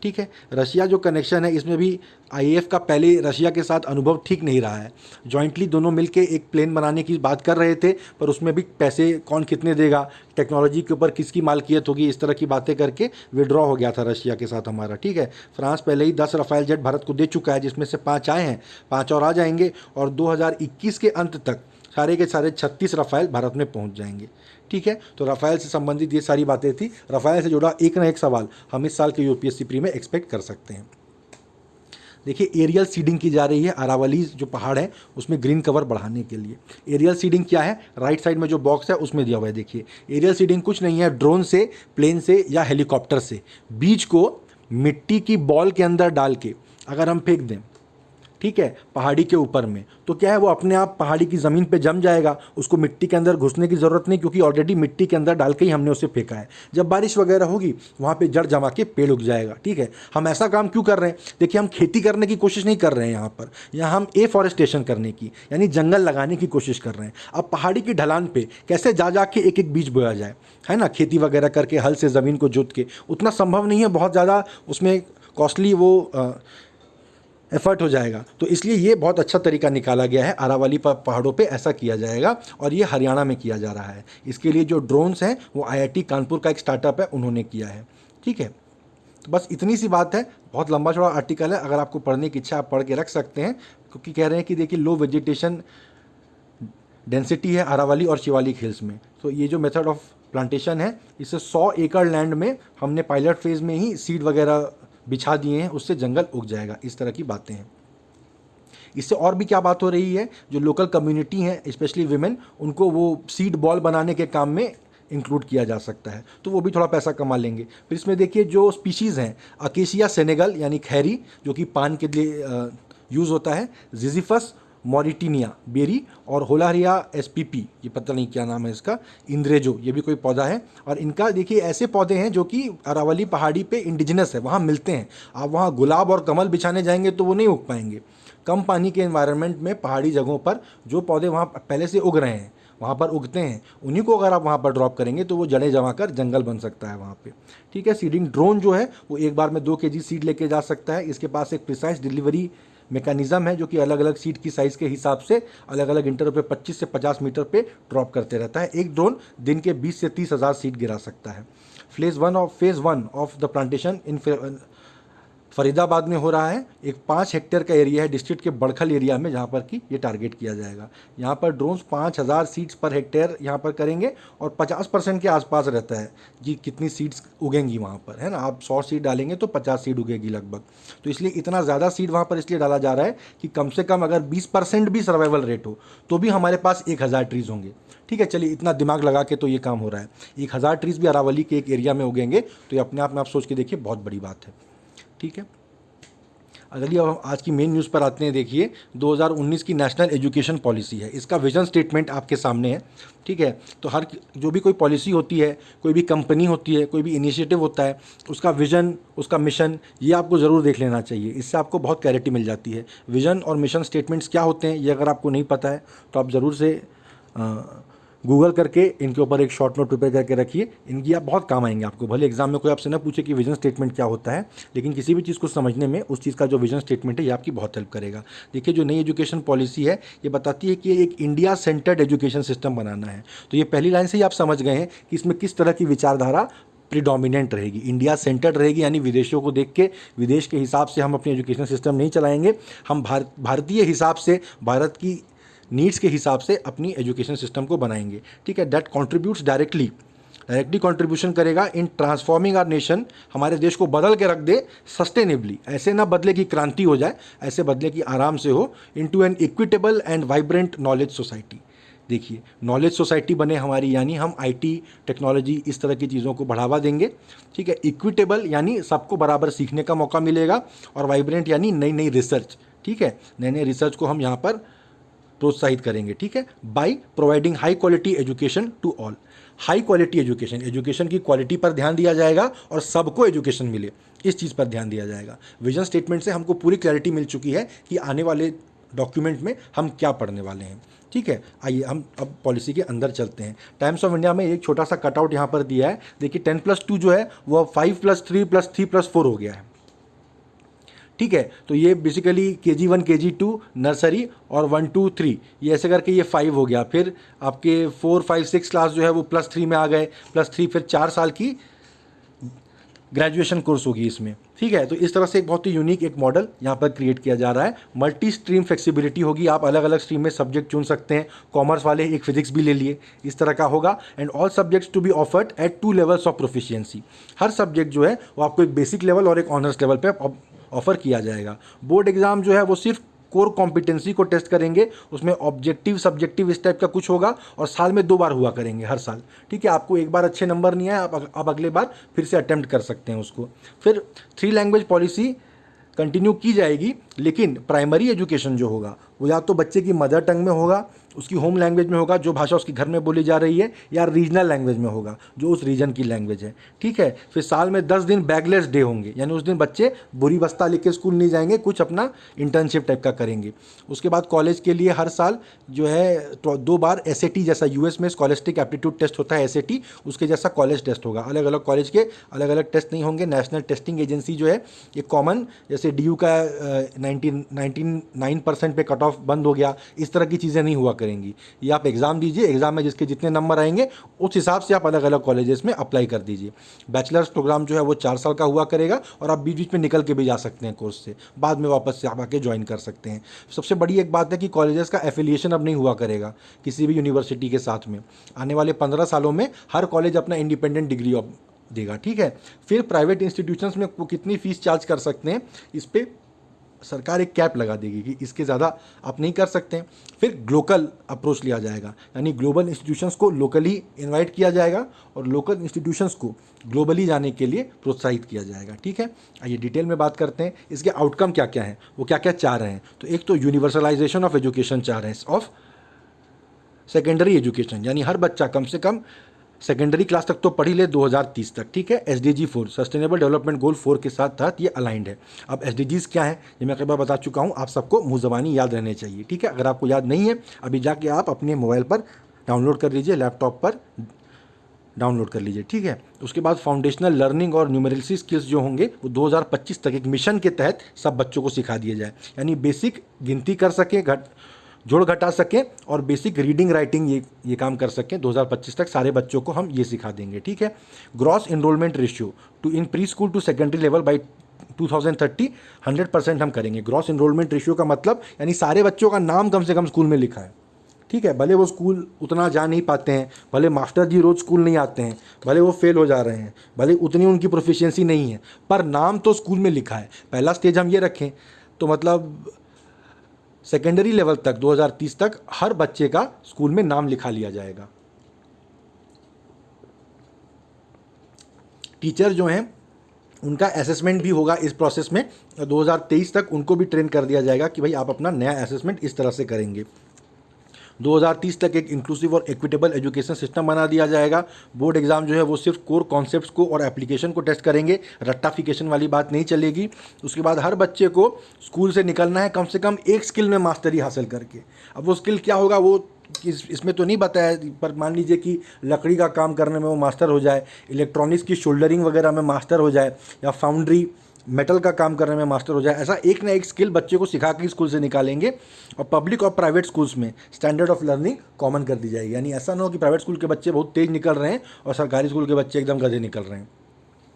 ठीक है, रशिया जो कनेक्शन है इसमें भी IAF का पहले रशिया के साथ अनुभव ठीक नहीं रहा है। जॉइंटली दोनों मिलके एक प्लेन बनाने की बात कर रहे थे, पर उसमें भी पैसे कौन कितने देगा, टेक्नोलॉजी के ऊपर किसकी मालकियत होगी, इस तरह की बातें करके विड्रॉ हो गया था रशिया के साथ हमारा। ठीक है, फ्रांस पहले ही 10 राफेल जेट भारत को दे चुका है, जिसमें से 5 आए हैं, 5 और आ जाएंगे, और 2021 के अंत तक सारे के सारे 36 राफेल भारत में पहुंच जाएंगे। ठीक है, तो राफेल से संबंधित ये सारी बातें थी। राफेल से जुड़ा एक ना एक सवाल हम इस साल के UPSC प्री में एक्सपेक्ट कर सकते हैं। देखिए, एरियल सीडिंग की जा रही है अरावली जो पहाड़ है उसमें ग्रीन कवर बढ़ाने के लिए। एरियल सीडिंग क्या है? राइट साइड में जो बॉक्स है उसमें दिया हुआ है। देखिए, एरियल सीडिंग कुछ नहीं है, ड्रोन से, प्लेन से या हेलीकॉप्टर से बीज को मिट्टी की बॉल के अंदर डाल के अगर हम फेंक दें, ठीक है, पहाड़ी के ऊपर में, तो क्या है वो अपने आप पहाड़ी की ज़मीन पे जम जाएगा, उसको मिट्टी के अंदर घुसने की ज़रूरत नहीं, क्योंकि ऑलरेडी मिट्टी के अंदर डाल के ही हमने उसे फेंका है। जब बारिश वगैरह होगी वहाँ पे जड़ जमा के पेड़ उग जाएगा। ठीक है, हम ऐसा काम क्यों कर रहे हैं? देखिए, हम खेती करने की कोशिश नहीं कर रहे हैं यहाँ पर, यहाँ हम एफॉरेस्टेशन करने की यानी जंगल लगाने की कोशिश कर रहे हैं। अब पहाड़ी की ढलान पर कैसे जा के एक एक बीज बोया जाए, है ना, खेती वगैरह करके हल से ज़मीन को जोत के, उतना संभव नहीं है, बहुत ज़्यादा उसमें कॉस्टली वो एफर्ट हो जाएगा। तो इसलिए ये बहुत अच्छा तरीका निकाला गया है, अरावली पहाड़ों पे ऐसा किया जाएगा, और ये हरियाणा में किया जा रहा है। इसके लिए जो ड्रोन्स हैं वो IIT कानपुर का एक स्टार्टअप है, उन्होंने किया है। ठीक है, तो बस इतनी सी बात है, बहुत लंबा चौड़ा आर्टिकल है, अगर आपको पढ़ने की इच्छा आप पढ़ के रख सकते हैं, क्योंकि कह रहे हैं कि देखिए लो वेजिटेशन डेंसिटी है अरावली और शिवालिक हिल्स में। तो ये जो मेथड ऑफ प्लांटेशन है, इससे 100 एकड़ लैंड में हमने पायलट फेज़ में ही सीड वगैरह बिछा दिए हैं, उससे जंगल उग जाएगा। इस तरह की बातें हैं। इससे और भी क्या बात हो रही है, जो लोकल कम्युनिटी हैं स्पेशली विमेन, उनको वो सीड बॉल बनाने के काम में इंक्लूड किया जा सकता है, तो वो भी थोड़ा पैसा कमा लेंगे। फिर इसमें देखिए जो स्पीशीज़ हैं, अकेशिया सेनेगल यानी खैरी जो कि पान के लिए यूज़ होता है, जिजिफस मॉरिटिनिया बेरी, और होलारिया एसपीपी, ये पता नहीं क्या नाम है इसका, इंद्रेजो, ये भी कोई पौधा है। और इनका देखिए ऐसे पौधे हैं जो कि अरावली पहाड़ी पे इंडिजिनस है, वहाँ मिलते हैं। आप वहाँ गुलाब और कमल बिछाने जाएंगे तो वो नहीं उग पाएंगे। कम पानी के एनवायरनमेंट में पहाड़ी जगहों पर जो पौधे वहाँ पहले से उग रहे हैं, वहाँ पर उगते हैं, उन्हीं को अगर आप वहाँ पर ड्रॉप करेंगे तो वो जड़ें जमा कर जंगल बन सकता है वहाँ पे। ठीक है। सीडिंग ड्रोन जो है वो एक बार में 2 kg सीड लेके जा सकता है। इसके पास एक प्रिसाइज डिलीवरी मैकेनिज्म है जो कि अलग अलग सीड की साइज़ के हिसाब से अलग अलग इंटरवल पे 25 से 50 मीटर पे ड्रॉप करते रहता है। एक ड्रोन दिन के 20 से 30 हज़ार सीड गिरा सकता है। Phase one of the plantation in Faridabad में हो रहा है। एक 5 हेक्टेयर का एरिया है डिस्ट्रिक्ट के बड़खल एरिया में, जहाँ पर कि ये टारगेट किया जाएगा। यहाँ पर ड्रोन्स 5000 सीड्स पर हेक्टेयर यहाँ पर करेंगे, और 50% के आसपास रहता है कि कितनी सीड्स उगेंगी वहाँ पर, है ना। आप 100 सीड डालेंगे तो 50 सीड उगेगी लगभग। तो इसलिए इतना ज़्यादा सीड वहाँ पर इसलिए डाला जा रहा है कि कम से कम अगर 20% भी सर्वाइवल रेट हो तो भी हमारे पास 1000 ट्रीज़ होंगे। ठीक है, चलिए इतना दिमाग लगा के तो ये काम हो रहा है। 1000 ट्रीज़ भी अरावली के एक एरिया में उगेंगे तो ये अपने आप में आप सोच के देखिए बहुत बड़ी बात है। ठीक है। अगली अब हम आज की मेन न्यूज़ पर आते हैं। देखिए 2019 की नेशनल एजुकेशन पॉलिसी है, इसका विजन स्टेटमेंट आपके सामने है। ठीक है। तो हर जो भी कोई पॉलिसी होती है, कोई भी कंपनी होती है, कोई भी इनिशिएटिव होता है, उसका विजन, उसका मिशन, ये आपको ज़रूर देख लेना चाहिए। इससे आपको बहुत क्लैरिटी मिल जाती है। विजन और मिशन स्टेटमेंट्स क्या होते हैं ये अगर आपको नहीं पता है तो आप ज़रूर से गूगल करके इनके ऊपर एक शॉर्ट नोट प्रिपेयर करके रखिए। इनकी आप बहुत काम आएंगे आपको। भले एग्जाम में कोई आपसे ना पूछे कि विजन स्टेटमेंट क्या होता है, लेकिन किसी भी चीज़ को समझने में उस चीज़ का जो विजन स्टेटमेंट है ये आपकी बहुत हेल्प करेगा। देखिए जो नई एजुकेशन पॉलिसी है ये बताती है कि एक इंडिया सेंटर्ड एजुकेशन सिस्टम बनाना है। तो ये पहली लाइन से ही आप समझ गए हैं कि इसमें किस तरह की विचारधारा प्रीडोमिनेंट रहेगी। इंडिया सेंटर्ड रहेगी, यानी विदेशों को देख के, विदेश के हिसाब से हम अपनी एजुकेशन सिस्टम नहीं चलाएंगे। हम भारतीय हिसाब से, भारत की नीड्स के हिसाब से अपनी एजुकेशन सिस्टम को बनाएंगे। ठीक है। दैट कॉन्ट्रीब्यूट्स डायरेक्टली कंट्रीब्यूशन करेगा इन ट्रांसफॉर्मिंग आवर नेशन, हमारे देश को बदल के रख दे सस्टेनेबली। ऐसे ना बदले कि क्रांति हो जाए, ऐसे बदले कि आराम से हो। Into an equitable and vibrant knowledge society. देखिए नॉलेज सोसाइटी बने हमारी, यानी हम आईटी टेक्नोलॉजी इस तरह की चीज़ों को बढ़ावा देंगे। ठीक है। इक्विटेबल यानी सबको बराबर सीखने का मौका मिलेगा, और वाइब्रेंट यानी नई नई रिसर्च। ठीक है। नए नए रिसर्च को हम यहाँ पर प्रोत्साहित करेंगे। ठीक है। By providing high quality education to all. High quality education, education की क्वालिटी पर ध्यान दिया जाएगा और सबको एजुकेशन मिले, इस चीज़ पर ध्यान दिया जाएगा। विजन स्टेटमेंट से हमको पूरी क्लैरिटी मिल चुकी है कि आने वाले डॉक्यूमेंट में हम क्या पढ़ने वाले हैं। ठीक है। आइए हम अब पॉलिसी के अंदर चलते हैं। टाइम्स ऑफ इंडिया में एक छोटा सा कटआउट यहाँ पर दिया है। देखिए 10+2 जो है वो 5+3+3+4 हो गया है। ठीक है। तो ये बेसिकली KG1 KG2 नर्सरी और 1 2 3 ये ऐसे करके ये 5 हो गया। फिर आपके 4 5 6 क्लास जो है वो +3 में आ गए, +3 फिर 4 साल की ग्रेजुएशन कोर्स होगी इसमें। ठीक है। तो इस तरह से एक बहुत ही यूनिक एक मॉडल यहाँ पर क्रिएट किया जा रहा है। मल्टी स्ट्रीम फ्लेक्सिबिलिटी होगी, आप अलग अलग स्ट्रीम में सब्जेक्ट चुन सकते हैं। कॉमर्स वाले एक फिजिक्स भी ले लिए, इस तरह का होगा। And all subjects to be offered at 2 levels of proficiency. हर सब्जेक्ट जो है वो आपको एक बेसिक लेवल और एक ऑनर्स लेवल पे ऑफर किया जाएगा। बोर्ड एग्जाम जो है वो सिर्फ कोर कॉम्पिटेंसी को टेस्ट करेंगे, उसमें ऑब्जेक्टिव सब्जेक्टिव इस टाइप का कुछ होगा, और साल में 2 बार हुआ करेंगे हर साल। ठीक है। आपको एक बार अच्छे नंबर नहीं आए, आप अगले बार फिर से अटेम्प्ट कर सकते हैं उसको। फिर 3 लैंग्वेज पॉलिसी कंटिन्यू की जाएगी, लेकिन प्राइमरी एजुकेशन जो होगा वो या तो बच्चे की मदर टंग में होगा, उसकी होम लैंग्वेज में होगा जो भाषा उसके घर में बोली जा रही है, या रीजनल लैंग्वेज में होगा जो उस रीजन की लैंग्वेज है। ठीक है। फिर साल में 10 दिन बैगलेस डे होंगे, यानी उस दिन बच्चे बुरी बस्ता लेके के स्कूल नहीं जाएंगे, कुछ अपना इंटर्नशिप टाइप का करेंगे। उसके बाद कॉलेज के लिए हर साल जो है 2 बार SAT, जैसा US में स्कॉलस्टिक एप्टीट्यूड टेस्ट होता है SAT, उसके जैसा कॉलेज टेस्ट होगा। अलग अलग कॉलेज के अलग अलग टेस्ट नहीं होंगे। नेशनल टेस्टिंग एजेंसी जो है ये कॉमन, जैसे DU का 99% पे कट ऑफ बंद हो गया, इस तरह की चीज़ें नहीं हुआ करेंगी। करेंगी। ये आप एग्ज़ाम दीजिए, एग्ज़ाम में जिसके जितने नंबर आएंगे उस हिसाब से आप अलग अलग कॉलेजेस में अप्लाई कर दीजिए। बैचलर्स प्रोग्राम जो है वो 4 साल का हुआ करेगा और आप बीच बीच में निकल के भी जा सकते हैं कोर्स से, बाद में वापस से आप आके ज्वाइन कर सकते हैं। सबसे बड़ी एक बात है कि कॉलेजेस का एफिलिएशन अब नहीं हुआ करेगा किसी भी यूनिवर्सिटी के साथ में। आने वाले 15 सालों में हर कॉलेज अपना इंडिपेंडेंट डिग्री देगा, ठीक है। फिर प्राइवेट इंस्टीट्यूशंस में वो कितनी फ़ीस चार्ज कर सकते हैं, इस पर सरकार एक कैप लगा देगी कि इसके ज़्यादा आप नहीं कर सकते हैं। फिर ग्लोकल अप्रोच लिया जाएगा, यानी ग्लोबल इंस्टीट्यूशंस को लोकली इनवाइट किया जाएगा और लोकल इंस्टीट्यूशंस को ग्लोबली जाने के लिए प्रोत्साहित किया जाएगा, ठीक है। आइए डिटेल में बात करते हैं इसके आउटकम क्या क्या हैं, वो क्या क्या चाह रहे हैं। तो एक तो यूनिवर्सलाइजेशन ऑफ एजुकेशन चाह रहे हैं, ऑफ सेकेंडरी एजुकेशन, यानी हर बच्चा कम से कम सेकेंडरी क्लास तक तो पढ़ी ले 2030 तक, ठीक है। SDG 4 सस्टेनेबल डेवलपमेंट गोल 4 के साथ ये अलाइंड है। अब SDGs क्या है ये मैं कई बार बता चुका हूँ, आप सबको मुँह ज़बानी याद रहने चाहिए, ठीक है। अगर आपको याद नहीं है अभी जाके आप अपने मोबाइल पर डाउनलोड कर लीजिए, लैपटॉप पर डाउनलोड कर लीजिए, ठीक है। उसके बाद फाउंडेशनल लर्निंग और न्यूमेरिकल स्किल्स जो होंगे वो 2025 तक एक मिशन के तहत सब बच्चों को सिखा दिए जाए, यानी बेसिक गिनती कर सकें, जोड़ घटा सकें और बेसिक रीडिंग राइटिंग ये काम कर सकें। 2025 तक सारे बच्चों को हम ये सिखा देंगे, ठीक है। Gross enrolment ratio to in pre school to secondary level by 2030 100% हम करेंगे। ग्रॉस इनरोलमेंट रेशियो का मतलब यानी सारे बच्चों का नाम कम से कम स्कूल में लिखा है, ठीक है। भले वो स्कूल उतना जा नहीं पाते हैं, भले मास्टर जी रोज़ स्कूल नहीं आते हैं, भले वो फेल हो जा रहे हैं, भले उतनी उनकी प्रोफिशिएंसी नहीं है, पर नाम तो स्कूल में लिखा है। पहला स्टेज हम ये रखें तो मतलब सेकेंडरी लेवल तक 2030 तक हर बच्चे का स्कूल में नाम लिखा लिया जाएगा। टीचर जो हैं उनका असेसमेंट भी होगा इस प्रोसेस में। 2023 तक उनको भी ट्रेन कर दिया जाएगा कि भाई आप अपना नया असेसमेंट इस तरह से करेंगे। 2030 तक एक इंक्लूसिव और इक्विटेबल एजुकेशन सिस्टम बना दिया जाएगा। बोर्ड एग्जाम जो है वो सिर्फ कोर कॉन्सेप्ट्स को और एप्लीकेशन को टेस्ट करेंगे, रट्टाफिकेशन वाली बात नहीं चलेगी। उसके बाद हर बच्चे को स्कूल से निकलना है कम से कम एक स्किल में मास्टरी हासिल करके। अब वो स्किल क्या होगा वो इसमें तो नहीं बताया, पर मान लीजिए कि लकड़ी का काम करने में वो मास्टर हो जाए, इलेक्ट्रॉनिक्स की शोल्डरिंग वगैरह में मास्टर हो जाए, या फाउंड्री मेटल का काम करने में मास्टर हो जाए। ऐसा एक ना एक स्किल बच्चे को सिखा के स्कूल से निकालेंगे और पब्लिक और प्राइवेट स्कूल्स में स्टैंडर्ड ऑफ लर्निंग कॉमन कर दी जाएगी। यानी ऐसा ना हो कि प्राइवेट स्कूल के बच्चे बहुत तेज़ निकल रहे हैं और सरकारी स्कूल के बच्चे एकदम गधे निकल रहे हैं।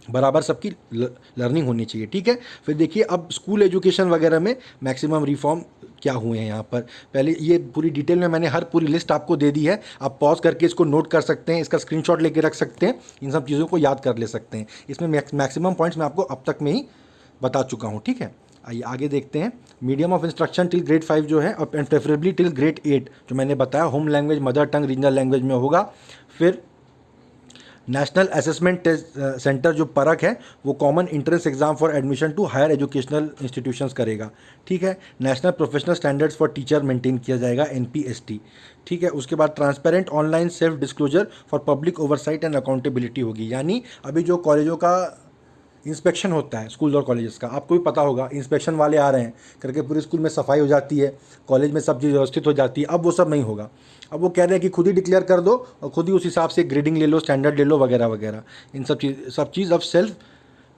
बराबर सबकी लर्निंग होनी चाहिए, ठीक है। फिर देखिए अब स्कूल एजुकेशन वगैरह में मैक्सिमम रिफॉर्म क्या हुए हैं यहाँ पर। पहले ये पूरी डिटेल में मैंने हर पूरी लिस्ट आपको दे दी है, आप पॉज करके इसको नोट कर सकते हैं, इसका स्क्रीनशॉट लेके रख सकते हैं, इन सब चीज़ों को याद कर ले सकते हैं। इसमें मैक्सिमम पॉइंट्स मैं आपको अब तक में ही बता चुका हूँ, ठीक है। आइए आगे देखते हैं। Medium of instruction till grade 5 जो है एंड प्रेफरेबली टिल ग्रेड 8 जो मैंने बताया home language mother tongue regional language में होगा। फिर नेशनल असेसमेंट टेस्ट सेंटर जो परख है वो common entrance exam for admission to higher educational institutions करेगा, ठीक है। National professional standards for teacher maintain किया जाएगा NPST, ठीक है। उसके बाद transparent online self disclosure for public oversight and accountability होगी। यानी अभी जो कॉलेजों का इंस्पेक्शन होता है स्कूल और कॉलेजेस का, आपको भी पता होगा, इंस्पेक्शन वाले आ रहे हैं करके पूरे स्कूल में सफाई हो जाती है, कॉलेज में सब चीज़ व्यवस्थित हो जाती है। अब वो सब नहीं होगा, अब वो कह रहे हैं कि खुद ही डिक्लेयर कर दो और खुद ही उस हिसाब से ग्रेडिंग ले लो, स्टैंडर्ड ले लो वगैरह वगैरह। इन सब चीज़ अब सेल्फ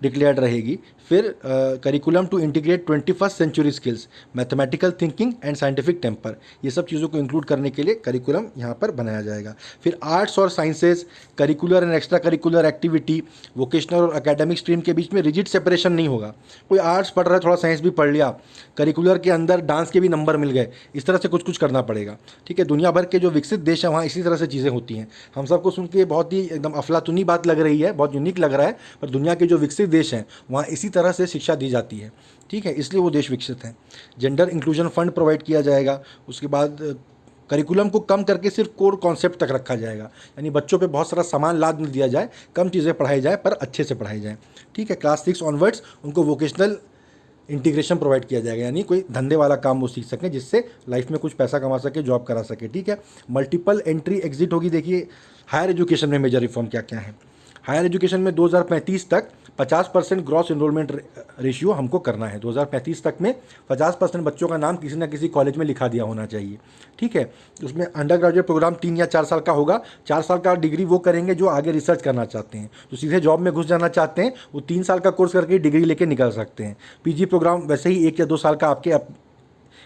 डिक्लेयर्ड रहेगी। फिर curriculum to integrate 21st century skills, mathematical thinking and scientific temper, ये सब चीज़ों को इंक्लूड करने के लिए करिकुलम यहाँ पर बनाया जाएगा। फिर आर्ट्स और sciences, curricular and extra curricular activity, vocational और एकेडमिक स्ट्रीम के बीच में रिजिड सेपरेशन नहीं होगा। कोई आर्ट्स पढ़ रहा है, थोड़ा साइंस भी पढ़ लिया, करिकुलर के अंदर डांस के भी नंबर मिल गए, इस तरह से कुछ कुछ करना पड़ेगा, ठीक है। दुनिया भर के जो विकसित देश हैं वहाँ इसी तरह से चीज़ें होती हैं। हम सबको सुन के बहुत ही एकदम अफलातुनी बात लग रही है, बहुत यूनिक लग रहा है, पर दुनिया के जो विकसित देश हैं वहाँ इसी तरह से शिक्षा दी जाती है, ठीक है, इसलिए वो देश विकसित हैं। जेंडर इंक्लूजन फंड प्रोवाइड किया जाएगा। उसके बाद करिकुलम को कम करके सिर्फ कोर कॉन्सेप्ट तक रखा जाएगा, यानी बच्चों पे बहुत सारा सामान लाद नहीं दिया जाए, कम चीज़ें पढ़ाई जाए पर अच्छे से पढ़ाई जाए, ठीक है। क्लास 6 ऑनवर्ड्स उनको वोकेशनल इंटीग्रेशन प्रोवाइड किया जाएगा, यानी कोई धंधे वाला काम वो सीख सकें जिससे लाइफ में कुछ पैसा कमा सके, जॉब करा सके, ठीक है। मल्टीपल एंट्री एग्जिट होगी। देखिए हायर एजुकेशन में मेजर रिफॉर्म क्या क्या है। हायर एजुकेशन में 2035 तक 50% ग्रॉस इनरोलमेंट रेशियो हमको करना है। 2035 तक में 50% बच्चों का नाम किसी ना किसी कॉलेज में लिखा दिया होना चाहिए, ठीक है। उसमें अंडर ग्रेजुएट प्रोग्राम 3 या 4 साल का होगा। 4 साल का डिग्री वो करेंगे जो आगे रिसर्च करना चाहते हैं, जो सीधे जॉब में घुस जाना चाहते हैं वो 3 साल का कोर्स करके डिग्री लेके निकल सकते हैं। PG प्रोग्राम वैसे ही 1 या 2 साल का आपके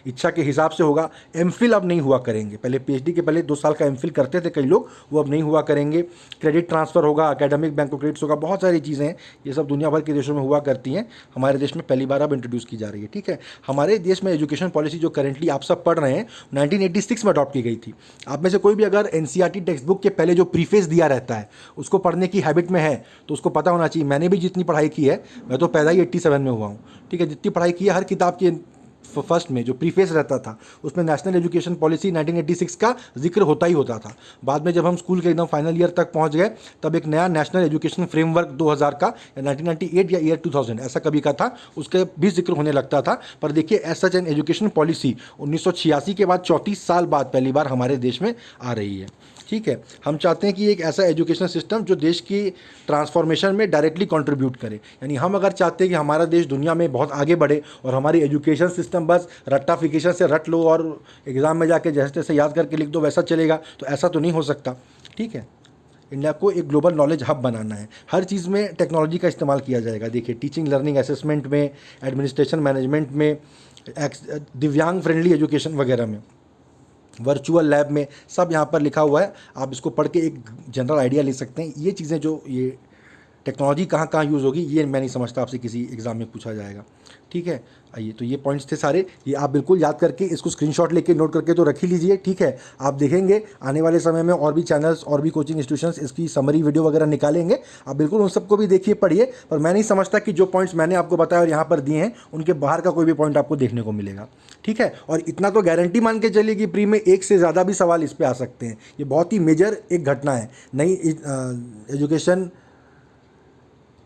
इच्छा के हिसाब से होगा। एमफिल अब नहीं हुआ करेंगे, पहले पीएचडी के पहले 2 साल का एमफिल करते थे कई लोग, वो अब नहीं हुआ करेंगे। क्रेडिट ट्रांसफ़र होगा, एकेडमिक बैंक को क्रेडिट्स होगा, बहुत सारी चीज़ें हैं, ये सब दुनिया भर के देशों में हुआ करती हैं, हमारे देश में पहली बार अब इंट्रोड्यूस की जा रही है। ठीक है, हमारे देश में एजुकेशन पॉलिसी जो करेंटली आप सब पढ़ रहे हैं 1986 में अडॉप्ट की गई थी। आप में से कोई भी अगर एनसीईआरटी टेक्स्ट बुक के पहले जो प्रीफेस दिया रहता है उसको पढ़ने की हैबिट में है तो उसको पता होना चाहिए। मैंने भी जितनी पढ़ाई की है, मैं तो पैदा ही 87 में हुआ हूँ, ठीक है, जितनी पढ़ाई की है हर किताब की फर्स्ट में जो प्रीफेस रहता था उसमें नेशनल एजुकेशन पॉलिसी 1986 का जिक्र होता ही होता था। बाद में जब हम स्कूल के एकदम फाइनल ईयर तक पहुंच गए तब एक नया नेशनल एजुकेशन फ्रेमवर्क 2000 का या 1998 या ईयर 2000 ऐसा कभी का था, उसके भी जिक्र होने लगता था। पर देखिए as such an education policy 1986 के बाद 34 साल बाद पहली बार हमारे देश में आ रही है। ठीक है, हम चाहते हैं कि एक ऐसा एजुकेशन सिस्टम जो देश की ट्रांसफॉर्मेशन में डायरेक्टली कंट्रीब्यूट करे। यानी हम अगर चाहते हैं कि हमारा देश दुनिया में बहुत आगे बढ़े और हमारी एजुकेशन सिस्टम बस रट्टाफिकेशन से रट लो और एग्ज़ाम में जाके जैसे तैसे याद करके लिख दो वैसा चलेगा, तो ऐसा तो नहीं हो सकता। ठीक है, इंडिया को एक ग्लोबल नॉलेज हब बनाना है, हर चीज़ में टेक्नोलॉजी का इस्तेमाल किया जाएगा। देखिए टीचिंग लर्निंग असेसमेंट में, एडमिनिस्ट्रेशन मैनेजमेंट में, दिव्यांग फ्रेंडली एजुकेशन वगैरह में, वर्चुअल लैब में, सब यहाँ पर लिखा हुआ है। आप इसको पढ़ के एक जनरल आइडिया ले सकते हैं। ये चीज़ें जो ये टेक्नोलॉजी कहाँ कहाँ यूज़ होगी ये मैं नहीं समझता आपसे किसी एग्ज़ाम में पूछा जाएगा। ठीक है, आइए, तो ये पॉइंट्स थे सारे, ये आप बिल्कुल याद करके इसको स्क्रीनशॉट लेके नोट करके तो रख ही लीजिए। ठीक है, आप देखेंगे आने वाले समय में और भी चैनल्स और भी कोचिंग इंस्टीट्यूशंस इसकी समरी वीडियो वगैरह निकालेंगे, आप बिल्कुल उन सबको भी देखिए पढ़िए। पर मैं नहीं समझता कि जो पॉइंट्स मैंने आपको बताया और यहाँ पर दिए हैं उनके बाहर का कोई भी पॉइंट आपको देखने को मिलेगा। ठीक है, और इतना तो गारंटी मान के चलिए कि प्री में 1 से ज़्यादा भी सवाल इस पर आ सकते हैं। ये बहुत ही मेजर एक घटना है, नई एजुकेशन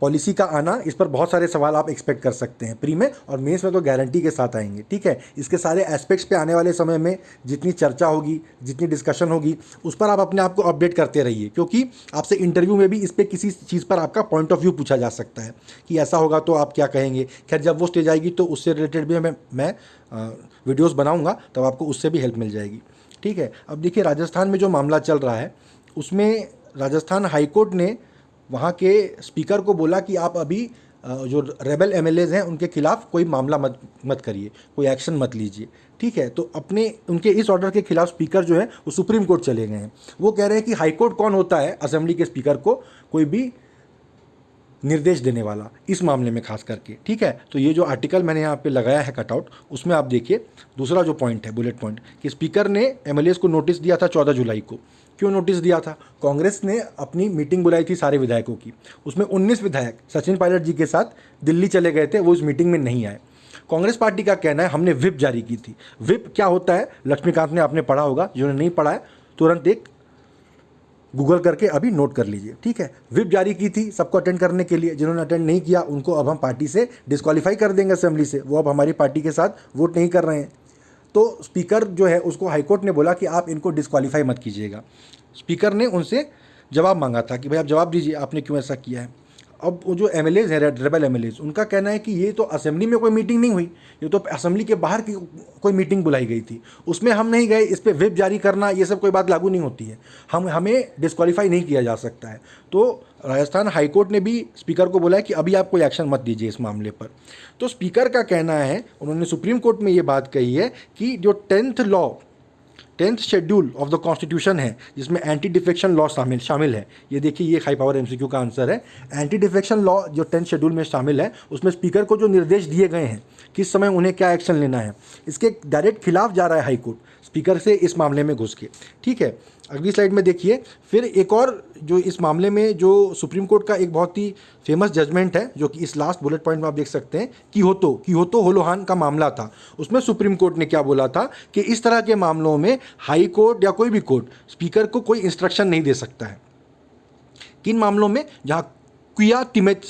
पॉलिसी का आना, इस पर बहुत सारे सवाल आप एक्सपेक्ट कर सकते हैं प्री में, और मेंस में तो गारंटी के साथ आएंगे। ठीक है, इसके सारे एस्पेक्ट्स पे आने वाले समय में जितनी चर्चा होगी, जितनी डिस्कशन होगी, उस पर आप अपने आप को अपडेट करते रहिए, क्योंकि आपसे इंटरव्यू में भी इस पर किसी चीज़ पर आपका पॉइंट ऑफ व्यू पूछा जा सकता है कि ऐसा होगा तो आप क्या कहेंगे। खैर जब वो स्टेज आएगी तो उससे रिलेटेड भी मैं वीडियोज़ बनाऊँगा, तब आपको उससे भी हेल्प मिल जाएगी। ठीक है, अब देखिए राजस्थान में जो मामला चल रहा है उसमें राजस्थान हाईकोर्ट ने वहाँ के स्पीकर को बोला कि आप अभी जो रेबल एमएलएज हैं उनके खिलाफ कोई मामला मत करिए, कोई एक्शन मत लीजिए। ठीक है, तो अपने उनके इस ऑर्डर के खिलाफ स्पीकर जो है वो सुप्रीम कोर्ट चले गए हैं। वो कह रहे हैं कि हाई कोर्ट कौन होता है असेंबली के स्पीकर को कोई भी निर्देश देने वाला, इस मामले में खास करके। ठीक है, तो ये जो आर्टिकल मैंने यहाँ पे लगाया है कटआउट, उसमें आप देखिए दूसरा जो पॉइंट है, बुलेट पॉइंट, कि स्पीकर ने एमएलएज को नोटिस दिया था 14 जुलाई को। क्यों नोटिस दिया था? कांग्रेस ने अपनी मीटिंग बुलाई थी सारे विधायकों की, उसमें 19 विधायक सचिन पायलट जी के साथ दिल्ली चले गए थे, वो इस मीटिंग में नहीं आए। कांग्रेस पार्टी का कहना है हमने व्हिप जारी की थी। व्हिप क्या होता है लक्ष्मीकांत ने आपने पढ़ा होगा, जिन्होंने नहीं पढ़ा है तुरंत एक गूगल करके अभी नोट कर लीजिए। ठीक है, व्हिप जारी की थी सबको अटेंड करने के लिए, जिन्होंने अटेंड नहीं किया उनको अब हम पार्टी से डिस्क्वालीफाई कर देंगे असेंबली से, वो अब हमारी पार्टी के साथ वोट नहीं कर रहे हैं। तो स्पीकर जो है उसको हाईकोर्ट ने बोला कि आप इनको डिस्क्वालीफाई मत कीजिएगा। स्पीकर ने उनसे जवाब मांगा था कि भाई आप जवाब दीजिए आपने क्यों ऐसा किया है। अब वो जो एमएलएज हैं रेबल एमएलएज, उनका कहना है कि ये तो असेंबली में कोई मीटिंग नहीं हुई, ये तो असेंबली के बाहर की कोई मीटिंग बुलाई गई थी, उसमें हम नहीं गए, इस पर व्हिप जारी करना ये सब कोई बात लागू नहीं होती है, हमें डिस्क्वालीफाई नहीं किया जा सकता है। तो राजस्थान हाईकोर्ट ने भी स्पीकर को बोला है कि अभी आप कोई एक्शन मत दीजिए इस मामले पर। तो स्पीकर का कहना है, उन्होंने सुप्रीम कोर्ट में ये बात कही है कि जो 10th schedule of the constitution है जिसमें एंटी डिफेक्शन लॉ शामिल है, ये देखिए ये हाई पावर एमसीक्यू का आंसर है। एंटी डिफेक्शन लॉ जो 10th शेड्यूल में शामिल है उसमें स्पीकर को जो निर्देश दिए गए हैं किस समय उन्हें क्या एक्शन लेना है, इसके डायरेक्ट खिलाफ जा रहा है हाईकोर्ट स्पीकर से इस मामले में घुस के। ठीक है, अगली स्लाइड में देखिए फिर एक और जो इस मामले में जो सुप्रीम कोर्ट का एक बहुत ही फेमस जजमेंट है जो कि इस लास्ट बुलेट पॉइंट में आप देख सकते हैं, कियोतो होलोहान का मामला था। उसमें सुप्रीम कोर्ट ने क्या बोला था कि इस तरह के मामलों में हाई कोर्ट या कोई भी कोर्ट स्पीकर को कोई इंस्ट्रक्शन नहीं दे सकता है। किन मामलों में? जहाँ क्वियातिमेट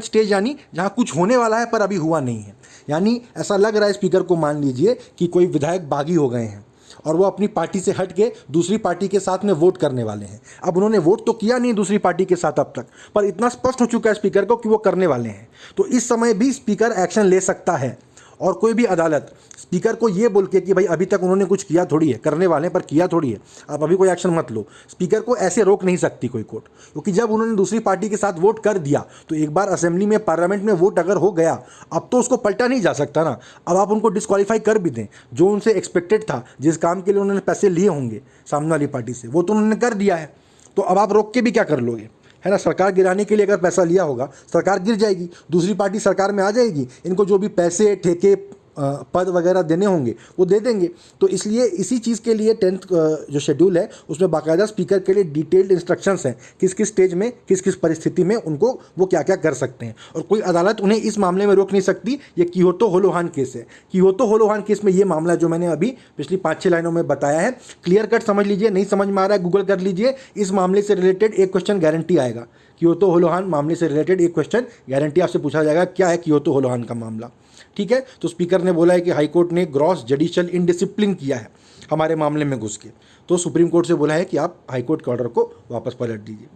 स्टेज यानी जहाँ कुछ होने वाला है पर अभी हुआ नहीं है। यानी ऐसा लग रहा है स्पीकर को, मान लीजिए कि कोई विधायक बागी हो गए हैं और वो अपनी पार्टी से हट के दूसरी पार्टी के साथ में वोट करने वाले हैं। अब उन्होंने वोट तो किया नहीं दूसरी पार्टी के साथ अब तक, पर इतना स्पष्ट हो चुका है स्पीकर को कि वो करने वाले हैं, तो इस समय भी स्पीकर एक्शन ले सकता है और कोई भी अदालत स्पीकर को ये बोल के कि भाई अभी तक उन्होंने कुछ किया थोड़ी है, करने वाले हैं पर किया थोड़ी है, आप अभी कोई एक्शन मत लो, स्पीकर को ऐसे रोक नहीं सकती कोई कोर्ट। क्योंकि जब उन्होंने दूसरी पार्टी के साथ वोट कर दिया तो एक बार असेंबली में, पार्लियामेंट में वोट अगर हो गया, अब तो उसको पलटा नहीं जा सकता ना। अब आप उनको डिस्क्वालीफाई कर भी दें, जो उनसे एक्सपेक्टेड था, जिस काम के लिए उन्होंने पैसे लिए होंगे सामने वाली पार्टी से, वो तो उन्होंने कर दिया है, तो अब आप रोक के भी क्या कर लोगे, है ना। सरकार गिराने के लिए अगर पैसा लिया होगा, सरकार गिर जाएगी, दूसरी पार्टी सरकार में आ जाएगी, इनको जो भी पैसे, ठेके, पद वगैरह देने होंगे वो दे देंगे। तो इसलिए इसी चीज़ के लिए 10th जो शेड्यूल है उसमें बाकायदा स्पीकर के लिए डिटेल्ड इंस्ट्रक्शंस हैं, किस किस स्टेज में, किस किस परिस्थिति में उनको वो क्या क्या कर सकते हैं, और कोई अदालत उन्हें इस मामले में रोक नहीं सकती। ये कियोतो होलोहान केस है। कियोतो होलोहान केस में ये मामला जो मैंने अभी पिछली 5-6 लाइनों में बताया है, क्लियर कट समझ लीजिए, नहीं समझ में आ रहा है गूगल कर लीजिए, इस मामले से रिलेटेड एक क्वेश्चन गारंटी आएगा। कियोतो होलोहान मामले से रिलेटेड एक क्वेश्चन गारंटी आपसे पूछा जाएगा, क्या है कियोतो होलोहान का मामला, ठीक है। तो स्पीकर ने बोला है कि हाईकोर्ट ने ग्रॉस जुडिशियल इनडिसिप्लिन किया है हमारे मामले में घुस के, तो सुप्रीम कोर्ट से बोला है कि आप हाईकोर्ट के ऑर्डर को वापस पलट दीजिए,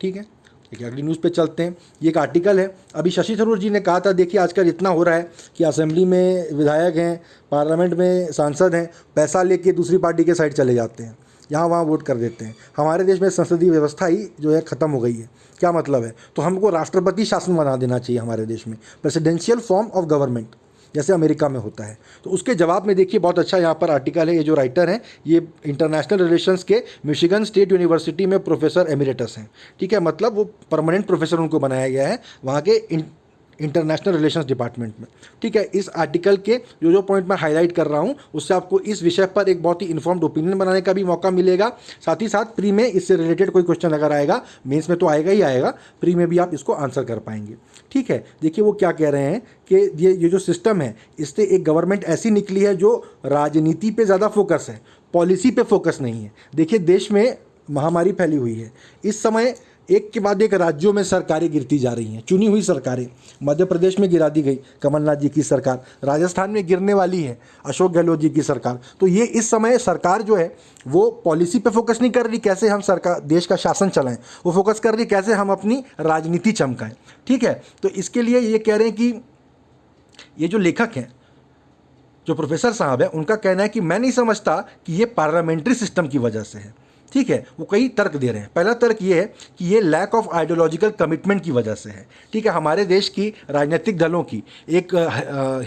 ठीक है। देखिए अगली न्यूज़ पे चलते हैं। ये एक आर्टिकल है, अभी शशि थरूर जी ने कहा था, देखिए आजकल इतना हो रहा है कि असेंबली में विधायक हैं, पार्लियामेंट में सांसद हैं, पैसा लेके दूसरी पार्टी के साइड चले जाते हैं, यहाँ वहाँ वोट कर देते हैं। हमारे देश में संसदीय व्यवस्था ही जो है ख़त्म हो गई है। क्या मतलब है, तो हमको राष्ट्रपति शासन बना देना चाहिए हमारे देश में, प्रेसिडेंशियल फॉर्म ऑफ गवर्नमेंट, जैसे अमेरिका में होता है। तो उसके जवाब में देखिए बहुत अच्छा यहाँ पर आर्टिकल है, ये जो राइटर हैं ये इंटरनेशनल रिलेशंस के मिशिगन स्टेट यूनिवर्सिटी में प्रोफेसर एमिरेटस हैं, ठीक है। मतलब वो परमानेंट प्रोफेसर उनको बनाया गया है वहाँ के इंटरनेशनल रिलेशंस डिपार्टमेंट में, ठीक है। इस आर्टिकल के जो जो पॉइंट मैं हाईलाइट कर रहा हूँ उससे आपको इस विषय पर एक बहुत ही इन्फॉर्म्ड ओपिनियन बनाने का भी मौका मिलेगा। साथ ही साथ प्री में इससे रिलेटेड कोई क्वेश्चन अगर आएगा, मेंस में तो आएगा ही आएगा, प्री में भी आप इसको आंसर कर पाएंगे, ठीक है। देखिए वो क्या कह रहे हैं कि ये जो सिस्टम है इससे एक गवर्नमेंट ऐसी निकली है जो राजनीति पे ज़्यादा फोकस है, पॉलिसी पे फोकस नहीं है। देखिए देश में महामारी फैली हुई है, इस समय एक के बाद एक राज्यों में सरकारें गिरती जा रही हैं, चुनी हुई सरकारें। मध्य प्रदेश में गिरा दी गई कमलनाथ जी की सरकार, राजस्थान में गिरने वाली है अशोक गहलोत जी की सरकार। तो ये इस समय सरकार जो है वो पॉलिसी पे फोकस नहीं कर रही कैसे हम सरकार देश का शासन चलाएं, वो फोकस कर रही कैसे हम अपनी राजनीति चमकाएं, ठीक है। तो इसके लिए ये कह रहे हैं कि ये जो लेखक हैं, जो प्रोफेसर साहब हैं, उनका कहना है कि मैं नहीं समझता कि ये पार्लियामेंट्री सिस्टम की वजह से है, ठीक है। वो कई तर्क दे रहे हैं। पहला तर्क ये है कि ये लैक ऑफ आइडियोलॉजिकल कमिटमेंट की वजह से है, ठीक है। हमारे देश की राजनीतिक दलों की एक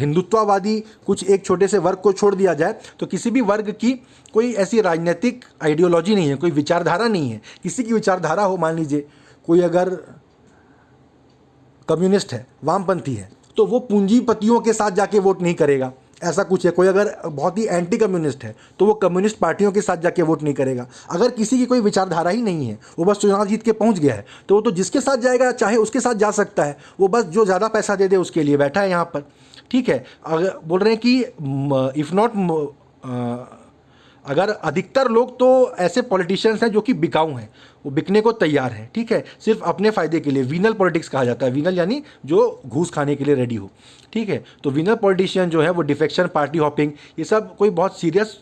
हिंदुत्ववादी कुछ एक छोटे से वर्ग को छोड़ दिया जाए तो किसी भी वर्ग की कोई ऐसी राजनीतिक आइडियोलॉजी नहीं है, कोई विचारधारा नहीं है। किसी की विचारधारा हो, मान लीजिए कोई अगर कम्युनिस्ट है, वामपंथी है, तो वो पूंजीपतियों के साथ जाके वोट नहीं करेगा, ऐसा कुछ है। कोई अगर बहुत ही एंटी कम्युनिस्ट है तो वो कम्युनिस्ट पार्टियों के साथ जाके वोट नहीं करेगा। अगर किसी की कोई विचारधारा ही नहीं है, वो बस चुनाव जीत के पहुंच गया है, तो वो तो जिसके साथ जाएगा चाहे उसके साथ जा सकता है, वो बस जो ज़्यादा पैसा दे दे उसके लिए बैठा है यहाँ पर, ठीक है। अगर बोल रहे हैं कि इफ़ नॉट अगर अधिकतर लोग तो ऐसे पॉलिटिशियंस हैं जो कि बिकाऊ हैं, वो बिकने को तैयार हैं, ठीक है, सिर्फ अपने फ़ायदे के लिए। वीनल पॉलिटिक्स कहा जाता है, वीनल यानी जो घूस खाने के लिए रेडी हो, ठीक है। तो वीनल पॉलिटिशियन जो है वो डिफेक्शन, पार्टी हॉपिंग, ये सब कोई बहुत सीरियस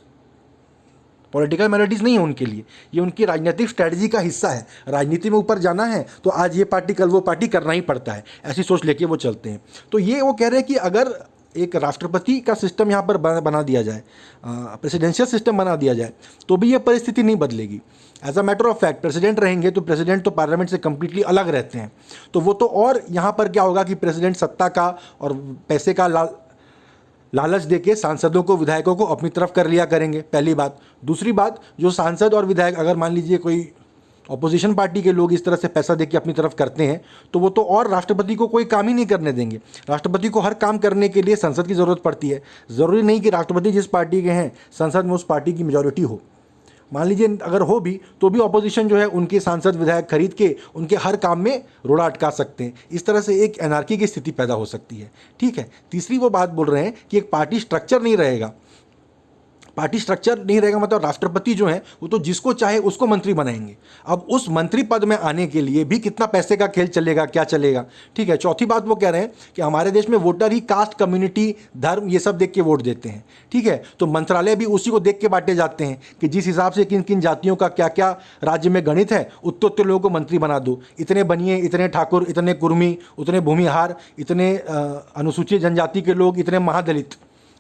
पॉलिटिकल मेलोडीज़ नहीं है उनके लिए, ये उनकी राजनीतिक स्ट्रैटेजी का हिस्सा है। राजनीति में ऊपर जाना है तो आज ये पार्टी कल वो पार्टी करना ही पड़ता है, ऐसी सोच लेके वो चलते हैं। तो ये वो कह रहे हैं कि अगर एक राष्ट्रपति का सिस्टम यहाँ पर बना दिया जाए, प्रेसिडेंशियल सिस्टम बना दिया जाए, तो भी ये परिस्थिति नहीं बदलेगी। As a matter of fact president रहेंगे तो प्रेसिडेंट तो पार्लियामेंट से कम्प्लीटली अलग रहते हैं, तो वो तो और यहाँ पर क्या होगा कि प्रेसिडेंट सत्ता का और पैसे का लालच देके सांसदों को, विधायकों को अपनी तरफ कर लिया करेंगे, पहली बात। दूसरी बात, जो सांसद और विधायक अगर मान लीजिए कोई अपोजिशन पार्टी के लोग इस तरह से पैसा देके अपनी तरफ करते हैं तो वो तो और राष्ट्रपति को कोई काम ही नहीं करने देंगे। राष्ट्रपति को हर काम करने के लिए संसद की ज़रूरत पड़ती है। ज़रूरी नहीं कि राष्ट्रपति जिस पार्टी के हैं संसद में उस पार्टी की मेजॉरिटी हो, मान लीजिए अगर हो भी तो भी ऑपोजिशन जो है उनके सांसद विधायक खरीद के उनके हर काम में रोड़ा अटका सकते हैं। इस तरह से एक एनार्की की स्थिति पैदा हो सकती है, ठीक है। तीसरी वो बात बोल रहे हैं कि एक पार्टी स्ट्रक्चर नहीं रहेगा, पार्टी स्ट्रक्चर नहीं रहेगा मतलब राष्ट्रपति जो है वो तो जिसको चाहे उसको मंत्री बनाएंगे। अब उस मंत्री पद में आने के लिए भी कितना पैसे का खेल चलेगा, क्या चलेगा। ठीक है, चौथी बात वो कह रहे हैं कि हमारे देश में वोटर ही कास्ट, कम्युनिटी, धर्म ये सब देख के वोट देते हैं। ठीक है, तो मंत्रालय भी उसी को देख के बांटे जाते हैं कि जिस हिसाब से किन किन जातियों का क्या क्या राज्य में गणित है उतने उतने लोगों को मंत्री बना दो। इतने बनिए, इतने ठाकुर, इतने कुर्मी, उतने भूमिहार, इतने अनुसूचित जनजाति के लोग, इतने महादलित,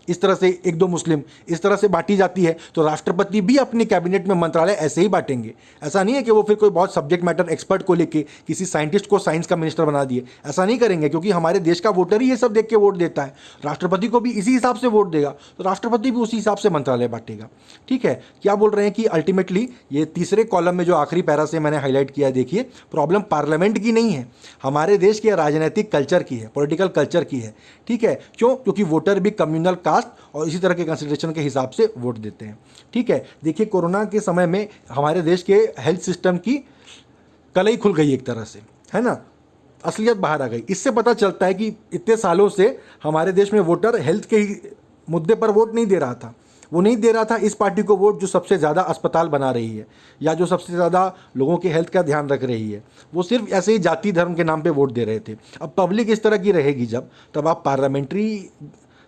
इस तरह से एक दो मुस्लिम, इस तरह से बांटी जाती है। तो राष्ट्रपति भी अपनी कैबिनेट में मंत्रालय ऐसे ही बांटेंगे। ऐसा नहीं है कि वो फिर कोई बहुत सब्जेक्ट मैटर एक्सपर्ट को लेके किसी साइंटिस्ट को साइंस का मिनिस्टर बना दिए, ऐसा नहीं करेंगे, क्योंकि हमारे देश का वोटर ही ये सब देख के वोट देता है। राष्ट्रपति को भी इसी हिसाब से वोट देगा तो राष्ट्रपति भी उसी हिसाब से मंत्रालय बांटेगा। ठीक है, क्या बोल रहे हैं कि अल्टीमेटली ये तीसरे कॉलम में जो आखिरी पैरा से मैंने हाईलाइट किया है, देखिए प्रॉब्लम पार्लियामेंट की नहीं है, हमारे देश के राजनीतिक कल्चर की है, पॉलिटिकल कल्चर की है। ठीक है, क्यों? क्योंकि वोटर भी कम्युनल कास्ट और इसी तरह के कंसिडरेशन के हिसाब से वोट देते हैं। ठीक है, देखिए कोरोना के समय में हमारे देश के हेल्थ सिस्टम की कलई खुल गई एक तरह से, है ना, असलियत बाहर आ गई। इससे पता चलता है कि इतने सालों से हमारे देश में वोटर हेल्थ के ही मुद्दे पर वोट नहीं दे रहा था। वो नहीं दे रहा था इस पार्टी को वोट जो सबसे ज़्यादा अस्पताल बना रही है या जो सबसे ज़्यादा लोगों के हेल्थ का ध्यान रख रही है। वो सिर्फ ऐसे ही जाति धर्म के नाम पे वोट दे रहे थे। अब पब्लिक इस तरह की रहेगी जब, तब आप पार्लियामेंट्री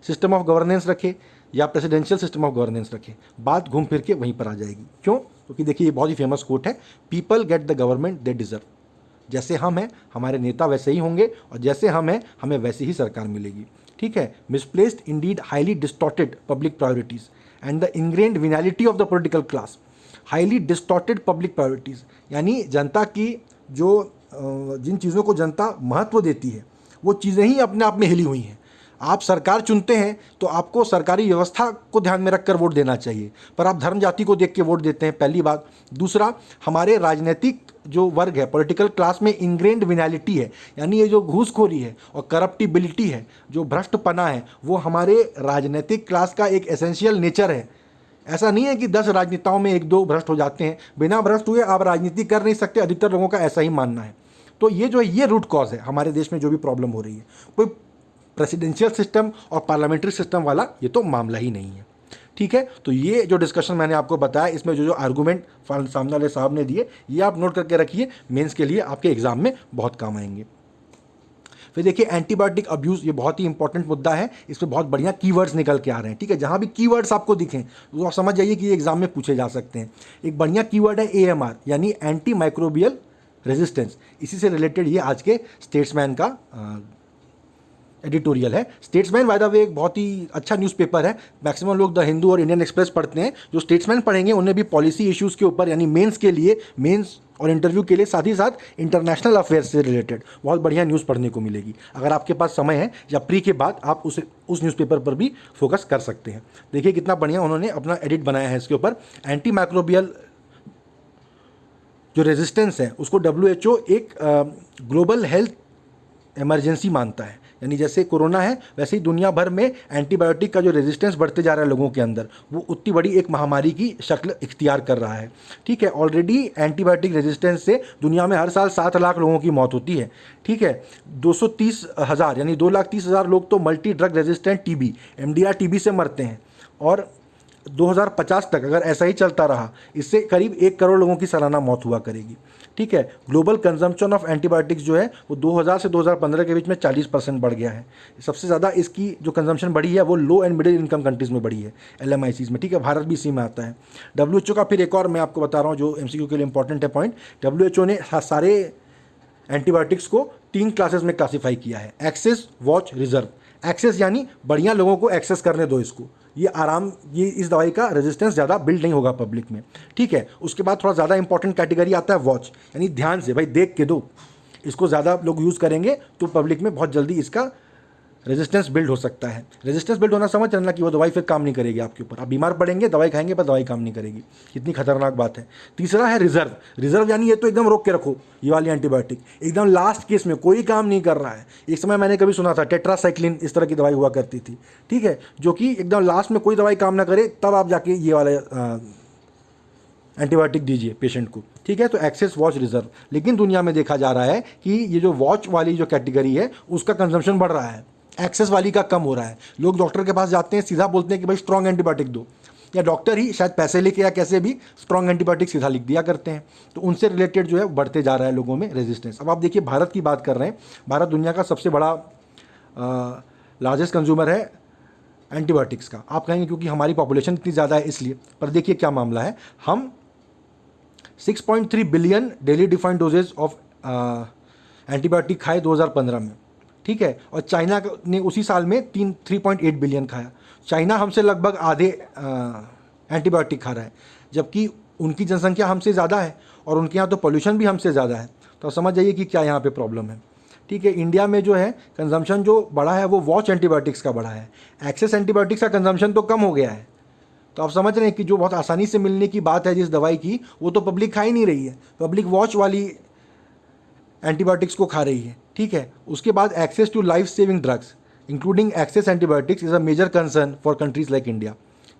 सिस्टम ऑफ गवर्नेंस रखें या प्रेसिडेंशियल सिस्टम ऑफ गवर्नेंस रखें, बात घूम फिर के वहीं पर आ जाएगी। क्यों? क्योंकि देखिए ये बहुत ही फेमस कोट है, people get the government they deserve. जैसे हम हैं हमारे नेता वैसे ही होंगे और जैसे हम हैं हमें वैसी ही सरकार मिलेगी। ठीक है, misplaced indeed highly distorted public priorities and the ingrained venality of the political class. Highly distorted public priorities यानी जनता की जो जिन चीज़ों को जनता महत्व देती है वो चीज़ें ही अपने आप में हिली हुई हैं। आप सरकार चुनते हैं तो आपको सरकारी व्यवस्था को ध्यान में रखकर वोट देना चाहिए, पर आप धर्म जाति को देख के वोट देते हैं, पहली बात। दूसरा, हमारे राजनीतिक जो वर्ग है, पॉलिटिकल क्लास में इंग्रेन्ड विनैलिटी है, यानी ये जो घूसखोरी है और करप्टिबिलिटी है, जो भ्रष्टपना है, वो हमारे राजनीतिक क्लास का एक एसेंशियल नेचर है। ऐसा नहीं है कि 10 राजनेताओं में 1-2 भ्रष्ट हो जाते हैं, बिना भ्रष्ट हुए आप राजनीति कर नहीं सकते, अधिकतर लोगों का ऐसा ही मानना है। तो ये जो है ये रूट कॉज है हमारे देश में जो भी प्रॉब्लम हो रही है। कोई प्रेसिडेंशियल सिस्टम और पार्लियामेंट्री सिस्टम वाला ये तो मामला ही नहीं है। ठीक है, तो ये जो डिस्कशन मैंने आपको बताया, इसमें जो जो आर्गूमेंट सामने वाले साहब ने दिए ये आप नोट करके रखिए, मेंस के लिए आपके एग्जाम में बहुत काम आएंगे। फिर देखिए एंटीबायोटिक अब्यूज़, ये बहुत ही इंपॉर्टेंट मुद्दा है, इस पर बहुत बढ़िया कीवर्ड्स निकल के आ रहे हैं। ठीक है, जहाँ भी कीवर्ड्स आपको दिखें तो आप समझ जाइए कि ये एग्जाम में पूछे जा सकते हैं। एक बढ़िया कीवर्ड है AMR यानी एंटी माइक्रोबियल रेजिस्टेंस। इसी से रिलेटेड ये आज के स्टेट्समैन का एडिटोरियल है। स्टेट्समैन बाय द वे एक बहुत ही अच्छा न्यूज़पेपर है, मैक्सिमम लोग द हिंदू और इंडियन एक्सप्रेस पढ़ते हैं। जो स्टेट्समैन पढ़ेंगे उन्हें भी पॉलिसी इश्यूज़ के ऊपर यानी मेंस के लिए, मेंस और इंटरव्यू के लिए, साथ ही साथ इंटरनेशनल अफेयर्स से रिलेटेड बहुत बढ़िया न्यूज़ पढ़ने को मिलेगी। अगर आपके पास समय है या प्री के बाद आप उस न्यूज़पेपर पर भी फोकस कर सकते हैं। देखिए कितना बढ़िया उन्होंने अपना एडिट बनाया है इसके ऊपर। एंटी माइक्रोबियल जो रेजिस्टेंस है उसको WHO एक ग्लोबल हेल्थ इमरजेंसी मानता है, यानी जैसे कोरोना है वैसे ही दुनिया भर में एंटीबायोटिक का जो रेजिस्टेंस बढ़ते जा रहा है लोगों के अंदर, वो उतनी बड़ी एक महामारी की शक्ल इख्तियार कर रहा है। ठीक है, ऑलरेडी एंटीबायोटिक रेजिस्टेंस से दुनिया में हर साल 7 लाख लोगों की मौत होती है। ठीक है, 230,000 यानी 2,30,000 लोग तो multi drug resistant TB MDR TB से मरते हैं, और 2050 तक अगर ऐसा ही चलता रहा इससे करीब 1 करोड़ लोगों की सालाना मौत हुआ करेगी। ठीक है, ग्लोबल कंजम्पशन ऑफ एंटीबायोटिक्स जो है वो 2000 से 2015 के बीच में 40% बढ़ गया है। सबसे ज़्यादा इसकी जो कंजम्पशन बढ़ी है वो लो एंड मिडिल इनकम कंट्रीज़ में बढ़ी है, LMICs में। ठीक है, भारत भी इसी में आता है। WHO का फिर एक और मैं आपको बता रहा हूँ जो MCQ के लिए इंपॉर्टेंट है पॉइंट, WHO ने सारे एंटीबायोटिक्स को 3 क्लासेस में क्लासीफाई किया है, एक्सेस, वॉच, रिजर्व। एक्सेस यानी बढ़िया लोगों को एक्सेस करने दो इसको, ये इस दवाई का रेजिस्टेंस ज़्यादा बिल्ड नहीं होगा पब्लिक में। ठीक है, उसके बाद थोड़ा ज़्यादा इंपॉर्टेंट कैटेगरी आता है वॉच, यानी ध्यान से भाई देख के दो, इसको ज़्यादा लोग यूज़ करेंगे तो पब्लिक में बहुत जल्दी इसका रेजिस्टेंस बिल्ड हो सकता है। रेजिस्टेंस बिल्ड होना समझ चलना कि वो दवाई फिर काम नहीं करेगी आपके ऊपर, आप बीमार पड़ेंगे, दवाई खाएंगे पर दवाई काम नहीं करेगी। कितनी खतरनाक बात है। तीसरा है रिजर्व। रिजर्व यानी ये तो एकदम रोक के रखो, ये वाली एंटीबायोटिक एकदम लास्ट केस में कोई काम नहीं कर रहा है। एक समय मैंने कभी सुना था टेट्रासाइक्लिन इस तरह की दवाई हुआ करती थी, ठीक है, जो कि एकदम लास्ट में कोई दवाई काम ना करे तब आप जाके ये वाला एंटीबायोटिक दीजिए पेशेंट को। ठीक है, तो एक्सेस, वॉच, रिजर्व। लेकिन दुनिया में देखा जा रहा है कि ये जो वॉच वाली जो कैटेगरी है उसका कंजम्पशन बढ़ रहा है, एक्सेस वाली का कम हो रहा है। लोग डॉक्टर के पास जाते हैं, सीधा बोलते हैं कि भाई स्ट्रॉन्ग एंटीबायोटिक दो, या डॉक्टर ही शायद पैसे लेके या कैसे भी स्ट्रॉन्ग एंटीबायोटिक सीधा लिख दिया करते हैं। तो उनसे रिलेटेड जो है बढ़ते जा रहा है लोगों में रेजिस्टेंस। अब आप देखिए भारत की बात कर रहे हैं, भारत दुनिया का सबसे बड़ा लार्जेस्ट कंज्यूमर है एंटीबायोटिक्स का। आप कहेंगे क्योंकि हमारी पॉपुलेशन इतनी ज़्यादा है इसलिए, पर देखिए क्या मामला है। हम 6.3 billion daily defined doses of antibiotic खाए 2015 में, ठीक है, और चाइना ने उसी साल में 3.8 बिलियन खाया। चाइना हमसे लगभग आधे एंटीबायोटिक खा रहा है, जबकि उनकी जनसंख्या हमसे ज़्यादा है और उनके यहाँ तो पोल्यूशन भी हमसे ज़्यादा है। तो समझ जाइए कि क्या यहाँ पे प्रॉब्लम है, ठीक है। इंडिया में जो है कंजम्पशन जो बढ़ा है वो वॉच एंटीबायोटिक्स का बढ़ा है, एक्सेस एंटीबायोटिक्स का कंजम्पशन तो कम हो गया है। तो आप समझ रहे हैं कि जो बहुत आसानी से मिलने की बात है जिस दवाई की, वो तो पब्लिक खा ही नहीं रही है, पब्लिक वॉच वाली एंटीबायोटिक्स को खा रही है, ठीक है। उसके बाद access to life saving drugs including access antibiotics is a major concern for countries like India,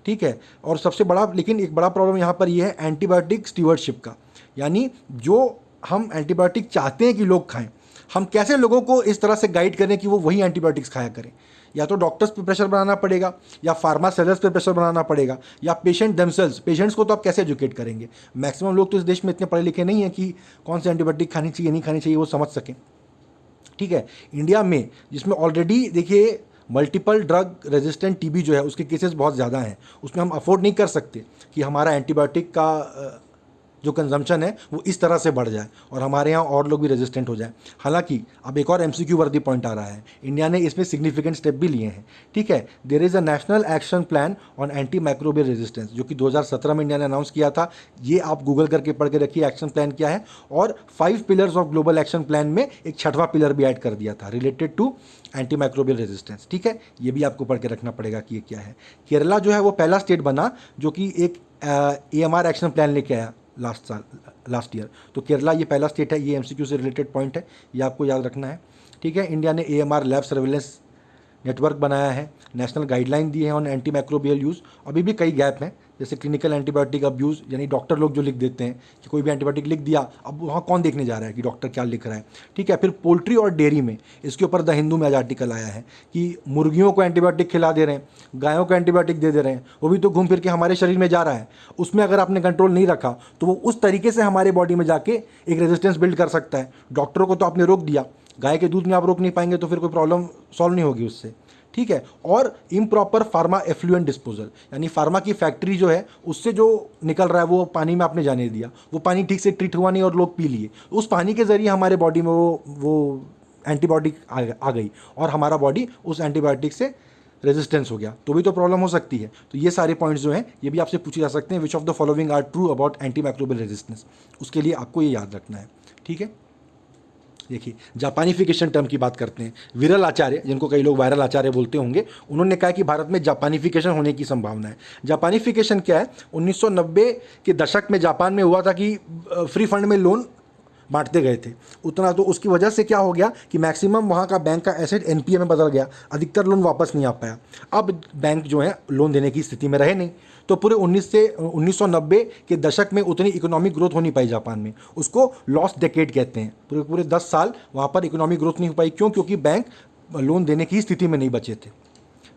ठीक है। और सबसे बड़ा, लेकिन एक बड़ा प्रॉब्लम यहाँ पर यह है एंटीबायोटिक स्टीवर्डशिप का, यानी जो हम एंटीबायोटिक चाहते हैं कि लोग खाएं, हम कैसे लोगों को इस तरह से गाइड करें कि वो वही एंटीबायोटिक्स खाया करें। या तो डॉक्टर्स पे प्रेशर बनाना पड़ेगा, या फार्मा सेलर्स पे प्रेशर बनाना पड़ेगा, या पेशेंट देमसेल्व्स, पेशेंट्स को तो आप कैसे एजुकेट करेंगे। मैक्सिमम लोग तो इस देश में इतने पढ़े लिखे नहीं हैं कि कौन सी एंटीबायोटिक खानी चाहिए नहीं खानी चाहिए वो समझ सकें, ठीक है। इंडिया में जिसमें ऑलरेडी देखिए मल्टीपल ड्रग रेजिस्टेंट टीबी जो है उसके केसेस बहुत ज़्यादा हैं, उसमें हम अफोर्ड नहीं कर सकते कि हमारा एंटीबायोटिक का जो कंजम्पशन है वो इस तरह से बढ़ जाए और हमारे यहाँ और लोग भी रेजिस्टेंट हो जाए। हालांकि अब एक और एमसीक्यू वर्दी पॉइंट आ रहा है, इंडिया ने इसमें सिग्निफिकेंट स्टेप भी लिए हैं, ठीक है। There is a national action plan on anti microbial resistance, जो कि 2017 में इंडिया ने अनाउंस किया था। ये आप गूगल करके पढ़ के रखिए एक्शन प्लान क्या है। और 5 pillars of global action plan में एक 6वां पिलर भी ऐड कर दिया था related to anti microbial resistance, ठीक है। ये भी आपको पढ़ के रखना पड़ेगा कि ये क्या है। केरला जो है वो पहला स्टेट बना जो कि एक AMR एक्शन प्लान लेके आया लास्ट ईयर। तो केरला ये पहला स्टेट है, ये एमसीक्यू से रिलेटेड पॉइंट है, ये आपको याद रखना है, ठीक है। इंडिया ने AMR लैब सर्विलेंस नेटवर्क बनाया है, नेशनल गाइडलाइन दिए हैं ऑन एंटी माइक्रोबियल यूज़। अभी भी कई गैप हैं, जैसे क्लिनिकल एंटीबायोटिक अब्यूज़, यानी डॉक्टर लोग जो लिख देते हैं कि कोई भी एंटीबायोटिक लिख दिया, अब वहाँ कौन देखने जा रहा है कि डॉक्टर क्या लिख रहा है, ठीक है। फिर पोल्ट्री और डेयरी में, इसके ऊपर द हिंदू में आज आर्टिकल आया है कि मुर्गियों को एंटीबायोटिक खिला दे रहे हैं, गायों को एंटीबायोटिक दे रहे हैं, वो भी तो घूम फिर के हमारे शरीर में जा रहा है। उसमें अगर आपने कंट्रोल नहीं रखा तो वो उस तरीके से हमारे बॉडी में जाके एक रेजिस्टेंस बिल्ड कर सकता है। डॉक्टरों को तो आपने रोक दिया, गाय के दूध में आप रोक नहीं पाएंगे तो फिर कोई प्रॉब्लम सॉल्व नहीं होगी उससे, ठीक है। और इम्प्रॉपर फार्मा एफ्लुएंट डिस्पोजल, यानी फार्मा की फैक्ट्री जो है उससे जो निकल रहा है वो पानी में आपने जाने दिया, वो पानी ठीक से ट्रीट हुआ नहीं और लोग पी लिए, उस पानी के ज़रिए हमारे बॉडी में वो एंटीबायोटिक आ गई और हमारा बॉडी उस एंटीबायोटिक से रेजिस्टेंस हो गया, तो भी तो प्रॉब्लम हो सकती है। तो ये सारे पॉइंट्स जो हैं ये भी आपसे पूछे जा सकते हैं, which of the following are true about anti microbial resistance. उसके लिए आपको ये याद रखना है, ठीक है। देखिए जापानिफिकेशन टर्म की बात करते हैं। विरल आचार्य, जिनको कई लोग वायरल आचार्य बोलते होंगे, उन्होंने कहा कि भारत में जापानिफिकेशन होने की संभावना है। जापानिफिकेशन क्या है? 1990 के दशक में जापान में हुआ था कि फ्री फंड में लोन बांटते गए थे उतना, तो उसकी वजह से क्या हो गया कि मैक्सिमम वहाँ का बैंक का एसेट एनपीए में बदल गया, अधिकतर लोन वापस नहीं आ पाया। अब बैंक जो है लोन देने की स्थिति में रहे नहीं, तो पूरे 1990 के दशक में उतनी इकोनॉमिक ग्रोथ हो नहीं पाई जापान में, उसको लॉस्ट डेकेड कहते हैं। पूरे 10 साल वहाँ पर इकोनॉमिक ग्रोथ नहीं हो पाई। क्यों? क्योंकि बैंक लोन देने की स्थिति में नहीं बचे थे,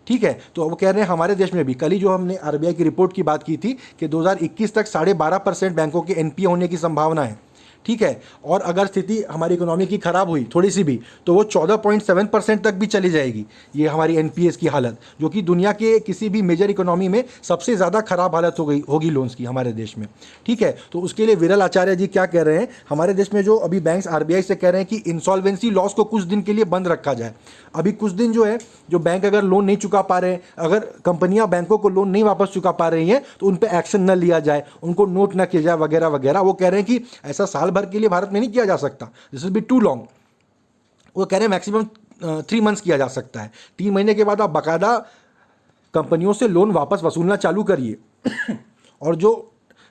ठीक है। तो वो कह रहे हैं हमारे देश में भी, कल ही जो हमने आरबीआई की रिपोर्ट की बात की थी कि 2021 तक 12.5% बैंकों के एनपीए होने की संभावना है, ठीक है। और अगर स्थिति हमारी इकोनॉमी की खराब हुई थोड़ी सी भी तो वो 14.7% तक भी चली जाएगी, ये हमारी एनपीएस की हालत, जो कि दुनिया के किसी भी मेजर इकोनॉमी में सबसे ज़्यादा खराब हालत होगी लोन्स की हमारे देश में, ठीक है। तो उसके लिए विरल आचार्य जी क्या कह रहे हैं, हमारे देश में जो अभी बैंक्स आरबीआई से कह रहे हैं कि इंसॉल्वेंसी लॉस को कुछ दिन के लिए बंद रखा जाए। अभी कुछ दिन जो है, जो बैंक अगर लोन नहीं चुका पा रहे हैं, अगर कंपनियां बैंकों को लोन नहीं वापस चुका पा रही हैं तो उन पर एक्शन न लिया जाए, उनको नोट न किया जाए वगैरह वगैरह। वो कह रहे हैं कि ऐसा साल भर के लिए भारत में नहीं किया जा सकता, this will be too long. वो कह रहे हैं मैक्सिमम 3 मंथ्स किया जा सकता है। 3 महीने के बाद आप बाकायदा कंपनियों से लोन वापस वसूलना चालू करिए और जो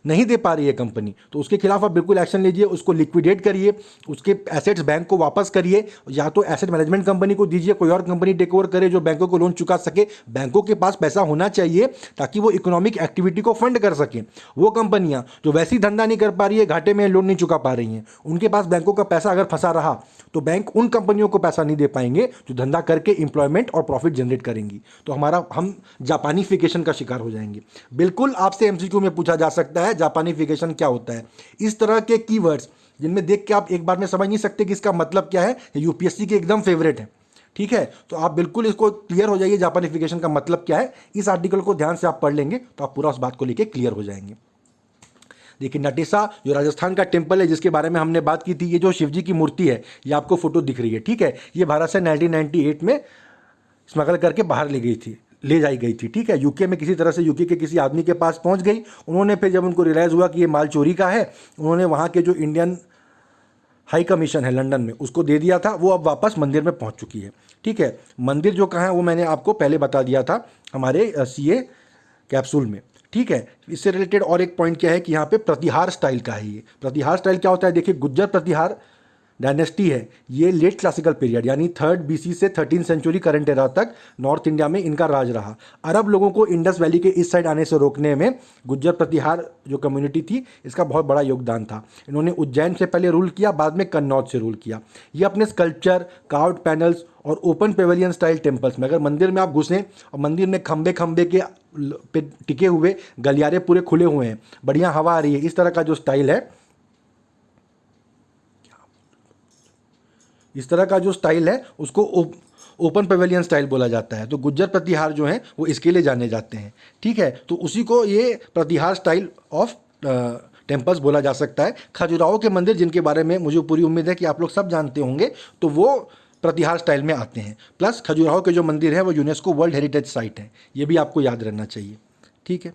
नहीं दे पा रही है कंपनी, तो उसके खिलाफ आप बिल्कुल एक्शन लीजिए, उसको लिक्विडेट करिए, उसके एसेट्स बैंक को वापस करिए, या तो एसेट मैनेजमेंट कंपनी को दीजिए, कोई और कंपनी टेक ओवर करे जो बैंकों को लोन चुका सके। बैंकों के पास पैसा होना चाहिए ताकि वो इकोनॉमिक एक्टिविटी को फंड कर सकें। वो कंपनियां जो वैसे ही धंधा नहीं कर पा रही है, घाटे में लोन नहीं चुका पा रही हैं, उनके पास बैंकों का पैसा अगर फंसा रहा तो बैंक उन कंपनियों को पैसा नहीं दे पाएंगे जो धंधा करके इंप्लॉयमेंट और प्रॉफिट जनरेट करेंगी। तो हम जापानीफिकेशन का शिकार हो जाएंगे। बिल्कुल आपसे एमसीक्यू में पूछा जा सकता है जापानीफिकेशन क्या होता है। इस तरह के कीवर्ड्स जिनमें देख के आप एक बार में समझ नहीं सकते कि इसका मतलब क्या है, यूपीएससी के एकदम फेवरेट है। ठीक है, तो आप बिल्कुल इसको क्लियर हो जाइए जापानीफिकेशन का मतलब क्या है। इस आर्टिकल को ध्यान से आप पढ़ लेंगे तो आप पूरा उस बात को लेकर क्लियर हो जाएंगे। देखिए, नटेसा जो राजस्थान का टेम्पल है जिसके बारे में हमने बात की थी, ये जो शिवजी की मूर्ति है, ये आपको फोटो दिख रही है। ठीक है, ये भारत से 1998 में स्मगल करके बाहर ले जाई गई थी। ठीक है, यूके में किसी तरह से यूके के किसी आदमी के पास पहुंच गई। उन्होंने फिर जब उनको रियलाइज़ हुआ कि ये माल चोरी का है, उन्होंने वहाँ के जो इंडियन हाई कमीशन है लंदन में, उसको दे दिया था। वो अब वापस मंदिर में पहुंच चुकी है। ठीक है, मंदिर जो कहाँ है वो मैंने आपको पहले बता दिया था हमारे सीए कैप्सूल में। ठीक है, इससे रिलेटेड और एक पॉइंट क्या है कि यहाँ पे प्रतिहार स्टाइल का है। ये प्रतिहार स्टाइल क्या होता है, देखिए, गुज्जर प्रतिहार डायनेस्टी है, ये लेट क्लासिकल पीरियड यानी 3rd BC से 13th सेंचुरी करंट एरा तक नॉर्थ इंडिया में इनका राज रहा। अरब लोगों को इंडस वैली के इस साइड आने से रोकने में गुज्जर प्रतिहार जो कम्युनिटी थी, इसका बहुत बड़ा योगदान था। इन्होंने उज्जैन से पहले रूल किया, बाद में कन्नौज से रूल किया। ये अपने स्कल्पचर, कार्व्ड पैनल्स और ओपन पेवेलियन स्टाइल टेम्पल्स में, अगर मंदिर में आप घुसें और मंदिर में खंबे खंबे के पे टिके हुए गलियारे पूरे खुले हुए हैं, बढ़िया हवा आ रही है, इस तरह का जो स्टाइल है, इस तरह का जो स्टाइल है उसको ओपन पेवेलियन स्टाइल बोला जाता है। तो गुज्जर प्रतिहार जो हैं वो इसके लिए जाने जाते हैं। ठीक है, तो उसी को ये प्रतिहार स्टाइल ऑफ टेम्पल्स बोला जा सकता है। खजुराहो के मंदिर जिनके बारे में मुझे पूरी उम्मीद है कि आप लोग सब जानते होंगे, तो वो प्रतिहार स्टाइल में आते हैं। प्लस खजुराहो के जो मंदिर है वो यूनेस्को वर्ल्ड हेरिटेज साइट है, ये भी आपको याद रहना चाहिए। ठीक है,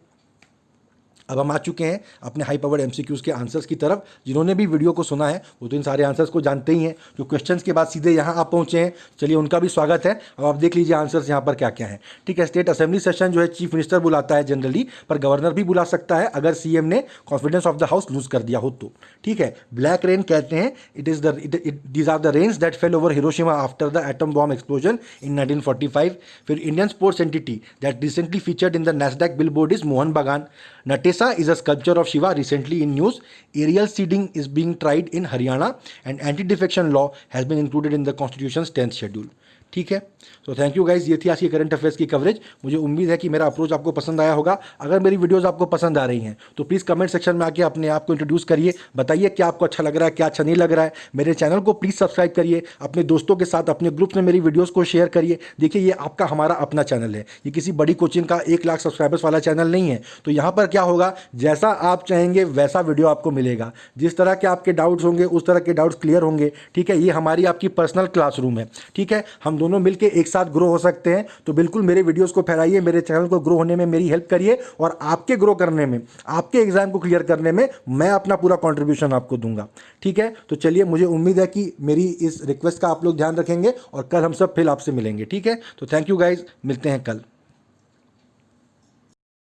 अब हम आ चुके हैं अपने हाई पावर्ड एमसीक्यूज़ के आंसर्स की तरफ। जिन्होंने भी वीडियो को सुना है वो तो इन सारे आंसर्स को जानते ही हैं। जो क्वेश्चंस के बाद सीधे यहाँ आप पहुँचे हैं, चलिए उनका भी स्वागत है। अब आप देख लीजिए आंसर्स यहाँ पर क्या क्या है। ठीक है, स्टेट असेंबली सेशन जो है चीफ मिनिस्टर बुलाता है जनरली, पर गवर्नर भी बुला सकता है अगर सीएम ने confidence of the house lose कर दिया हो तो। ठीक है, ब्लैक रेन कहते हैं, these are the rains that fell over Hiroshima after the atom bomb explosion in 1945। फिर Indian sports entity that recently featured in the NASDAQ billboard is Mohan Bagan. Natesa is a sculpture of Shiva recently in news. Aerial seeding is being tried in Haryana and anti-defection law has been included in the Constitution's 10th schedule. ठीक है, तो thank you guys, ये थी आज की current affairs की coverage. मुझे उम्मीद है कि मेरा अप्रोच आपको पसंद आया होगा। अगर मेरी वीडियोस आपको पसंद आ रही हैं तो प्लीज़ कमेंट सेक्शन में आके अपने आप को इंट्रोड्यूस करिए, बताइए क्या आपको अच्छा लग रहा है, क्या अच्छा नहीं लग रहा है। मेरे चैनल को प्लीज़ सब्सक्राइब करिए, अपने दोस्तों के साथ अपने ग्रुप्स में मेरी वीडियोज़ को शेयर करिए। देखिए, ये आपका हमारा अपना चैनल है, ये किसी बड़ी कोचिंग का 1 लाख सब्सक्राइबर्स वाला चैनल नहीं है। तो यहाँ पर क्या होगा, जैसा आप चाहेंगे वैसा वीडियो आपको मिलेगा, जिस तरह के आपके डाउट्स होंगे उस तरह के डाउट्स क्लियर होंगे। ठीक है, ये हमारी आपकी पर्सनल क्लासरूम है। ठीक है, हम दोनों मिलकर एक साथ ग्रो हो सकते हैं। तो बिल्कुल मेरे वीडियोस को फैलाइए, मेरे चैनल को ग्रो होने में मेरी हेल्प करिए, और आपके ग्रो करने में, आपके एग्जाम को क्लियर करने में मैं अपना पूरा कंट्रीब्यूशन आपको दूंगा। ठीक है, तो चलिए, मुझे उम्मीद है कि मेरी इस रिक्वेस्ट का आप लोग ध्यान रखेंगे और कल हम सब फिर आपसे मिलेंगे। ठीक है, तो थैंक यू गाइज, मिलते हैं कल।